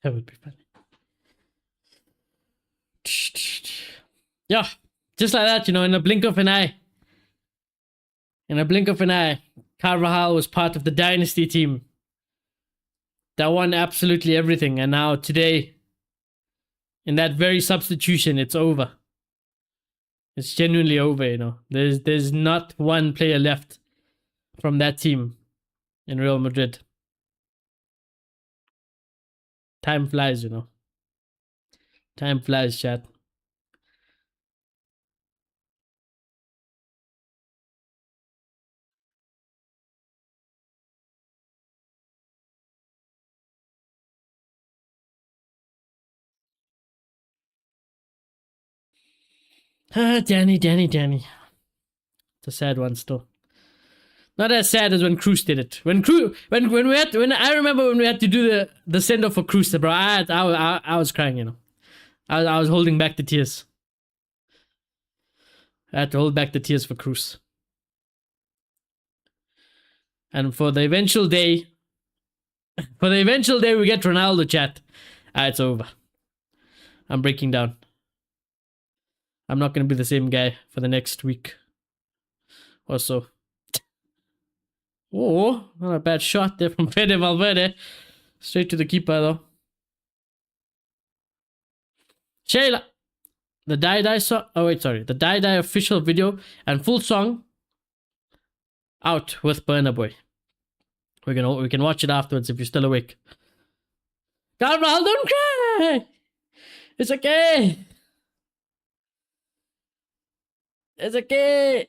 That would be funny. Yeah, just like that, in a blink of an eye. In a blink of an eye, Carvajal was part of the dynasty team that won absolutely everything. And now today, in that very substitution, it's over. It's genuinely over, There's not one player left from that team in Real Madrid. Time flies, Time flies, chat. Danny. It's a sad one still. Not as sad as when Cruz did it. I remember when we had to do the send off for Cruz, bro. I was crying, I was holding back the tears. I had to hold back the tears for Cruz. And for the eventual day we get Ronaldo, chat. It's over. I'm breaking down. I'm not going to be the same guy for the next week or so. Oh, not a bad shot there from Fede Valverde. Straight to the keeper, though. Shayla. The Die song. Oh, wait, sorry. The Die official video and full song out with Burna Boy. We can watch it afterwards if you're still awake. Carvajal, don't cry. It's okay. It's okay.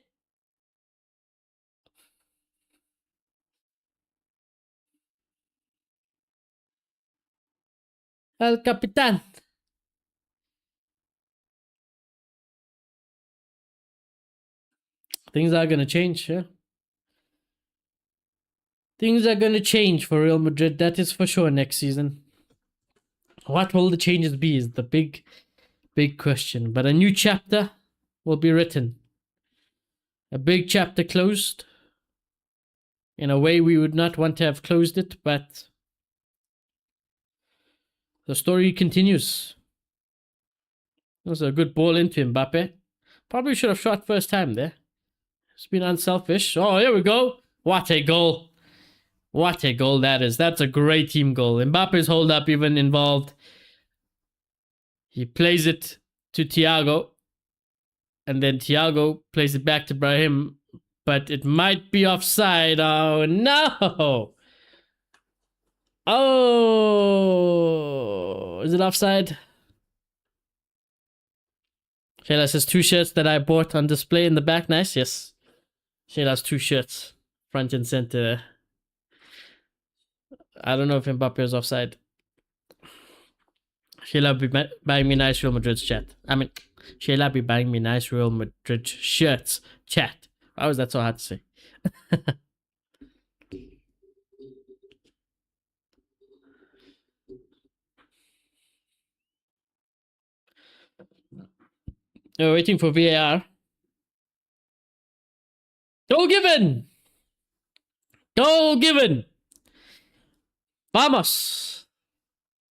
El Capitan. Things are going to change, yeah? Things are going to change for Real Madrid, that is for sure, next season. What will the changes be is the big question. But a new chapter will be written. A big chapter closed. In a way we would not want to have closed it, but the story continues. That was a good ball into Mbappe. Probably should have shot first time there. It's been unselfish. Oh, here we go. What a goal. What a goal that is. That's a great team goal. Mbappe's hold up even involved. He plays it to Thiago. And then Thiago plays it back to Brahim. But it might be offside. Oh, no. Oh. Is it offside? Shayla says 2 shirts that I bought on display in the back. Nice, yes. Shayla has 2 shirts. Front and center. I don't know if Mbappe is offside. Sheila be buying me nice Real Madrid chat. I mean, Sheila be buying me nice Real Madrid shirts chat. Why was that so hard to say? We're waiting for VAR. Goal given! Goal given! Vamos!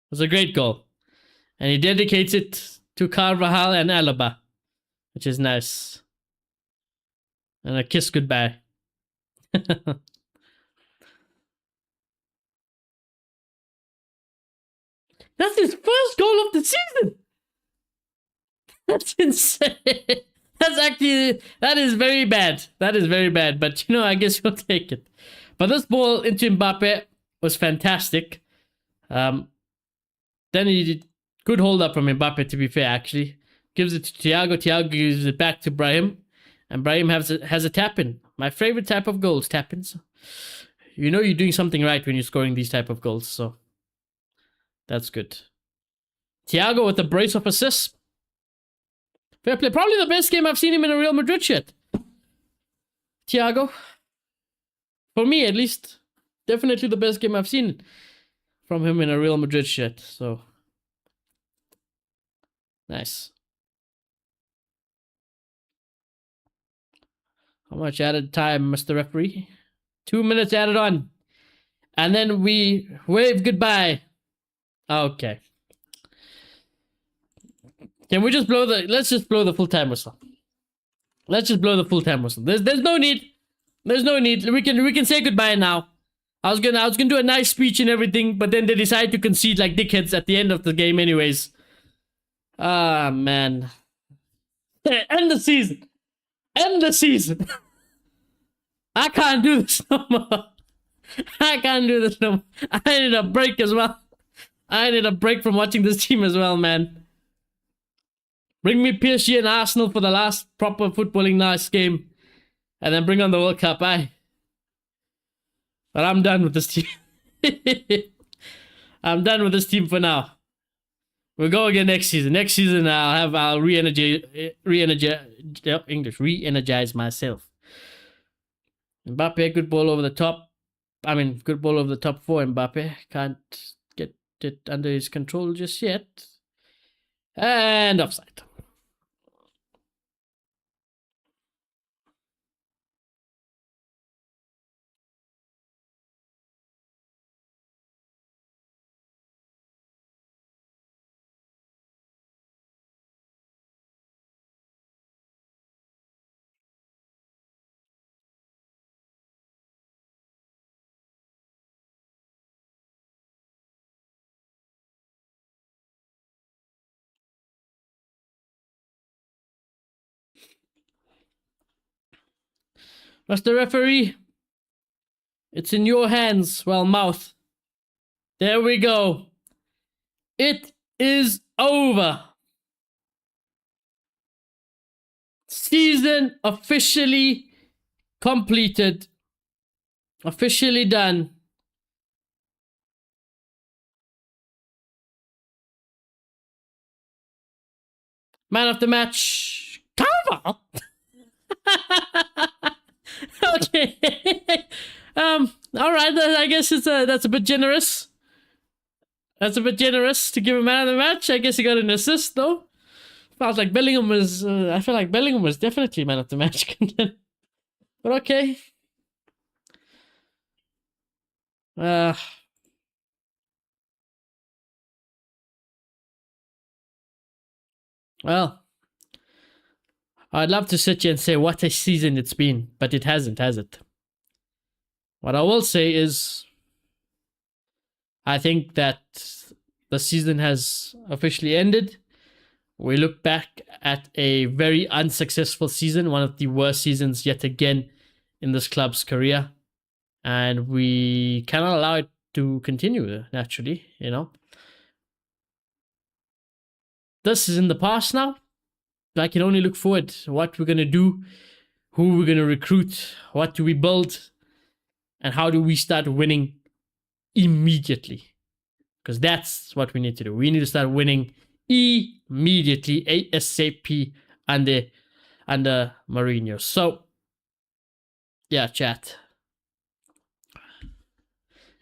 It was a great goal. And he dedicates it to Carvajal and Alaba, which is nice. And a kiss goodbye. That's his first goal of the season! That's insane. That is very bad. That is very bad. But, I guess we'll take it. But this ball into Mbappe was fantastic. Then he did good hold up from Mbappe, to be fair, actually. Gives it to Thiago. Thiago gives it back to Brahim. And Brahim has a tap-in. My favorite type of goals, tap-ins. You know you're doing something right when you're scoring these type of goals. So, that's good. Thiago with a brace of assists. Fair play. Probably the best game I've seen him in a Real Madrid shirt. Thiago. For me, at least. Definitely the best game I've seen from him in a Real Madrid shirt. So. Nice. How much added time, Mr. Referee? 2 minutes added on. And then we wave goodbye. Okay. Can we just let's just blow the full time whistle. Let's just blow the full time whistle. There's no need. There's no need. We can say goodbye now. I was gonna do a nice speech and everything, but then they decided to concede like dickheads at the end of the game anyways. Ah, man. End the season. End the season. I can't do this no more. I can't do this no more. I need a break as well. I need a break from watching this team as well, man. Bring me PSG and Arsenal for the last proper footballing nice game. And then bring on the World Cup, aye. But I'm done with this team. I'm done with this team for now. We'll go again next season. Next season I'll re-energize myself. Mbappe, good ball over the top. I mean, good ball over the top for Mbappe. Can't get it under his control just yet. And offside. Mr. Referee, it's in your hands. Well, mouth. There we go. It is over. Season officially completed. Officially done. Man of the match, Carver. Okay. All right. I guess that's a bit generous. That's a bit generous to give a man of the match. I guess he got an assist though. Felt like Bellingham was. I feel like Bellingham was definitely man of the match. But okay. Well, I'd love to sit here and say what a season it's been, but it hasn't, has it? What I will say is, I think that the season has officially ended. We look back at a very unsuccessful season, one of the worst seasons yet again in this club's career. And we cannot allow it to continue, naturally, This is in the past now. I can only look forward to what we're going to do, who we're going to recruit, what do we build, and how do we start winning immediately. because that's what we need to do. We need to start winning immediately, ASAP, under Mourinho. So, yeah, chat.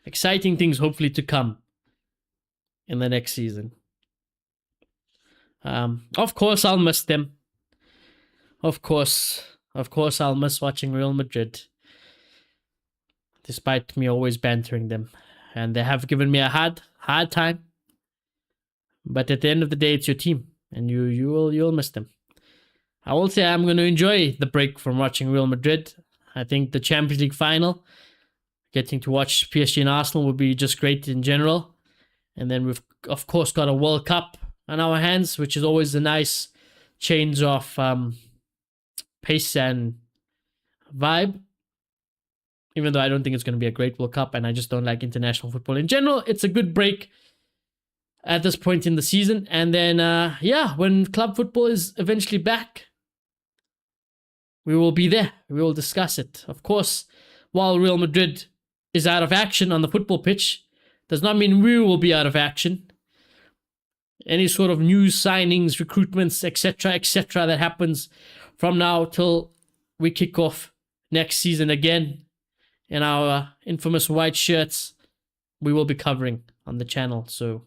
Exciting things hopefully to come in the next season. Of course, I'll miss them. Of course, I'll miss watching Real Madrid, despite me always bantering them, and they have given me a hard time. But at the end of the day, it's your team, and you'll miss them. I will say I'm going to enjoy the break from watching Real Madrid. I think the Champions League final, getting to watch PSG and Arsenal would be just great in general. And then we've, of course, got a World Cup on our hands, which is always a nice change of pace and vibe. Even though I don't think it's going to be a great World Cup, and I just don't like international football in general. It's a good break at this point in the season. And then, when club football is eventually back, we will be there. We will discuss it. Of course, while Real Madrid is out of action on the football pitch, does not mean we will be out of action. Any sort of news signings, recruitments, etc., that happens from now till we kick off next season again in our infamous white shirts, we will be covering on the channel. So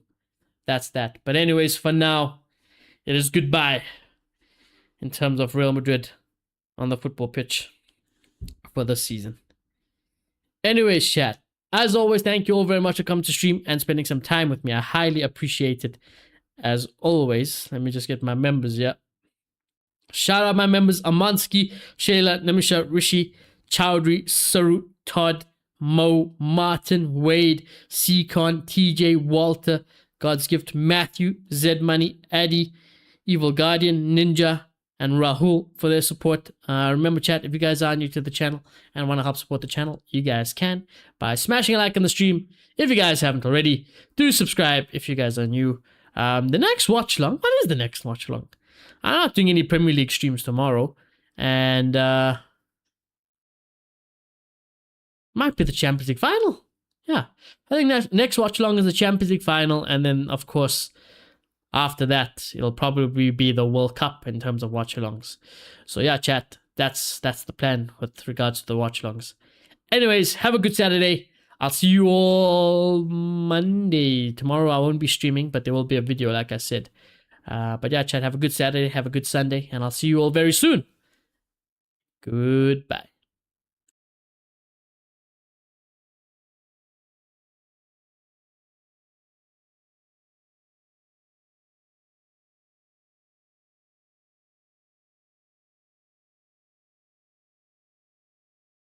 that's that. But anyways, for now, it is goodbye in terms of Real Madrid on the football pitch for this season. Anyways, chat, as always, thank you all very much for coming to stream and spending some time with me. I highly appreciate it, as always. Let me just get my members, yeah. Shout out my members: Amansky, Shayla, Namisha, Rishi, Chowdhury, Saru, Todd, Mo, Martin, Wade, Seacon, TJ, Walter, God's Gift, Matthew, Zed Money, Addy, Evil Guardian, Ninja, and Rahul for their support. Remember, chat, if you guys are new to the channel and want to help support the channel, you guys can by smashing a like on the stream. If you guys haven't already, do subscribe if you guys are new. The next watch along, what is the next watch along? I'm not doing any Premier League streams tomorrow, and might be the Champions League final. Yeah, I think that next watch along is the Champions League final, and then of course after that it'll probably be the World Cup in terms of watch alongs. So yeah, chat, that's the plan with regards to the watch alongs. Anyways, have a good Saturday. I'll see you all Monday. Tomorrow I won't be streaming, but there will be a video, like I said. But yeah, chat, have a good Saturday, have a good Sunday, and I'll see you all very soon. Goodbye.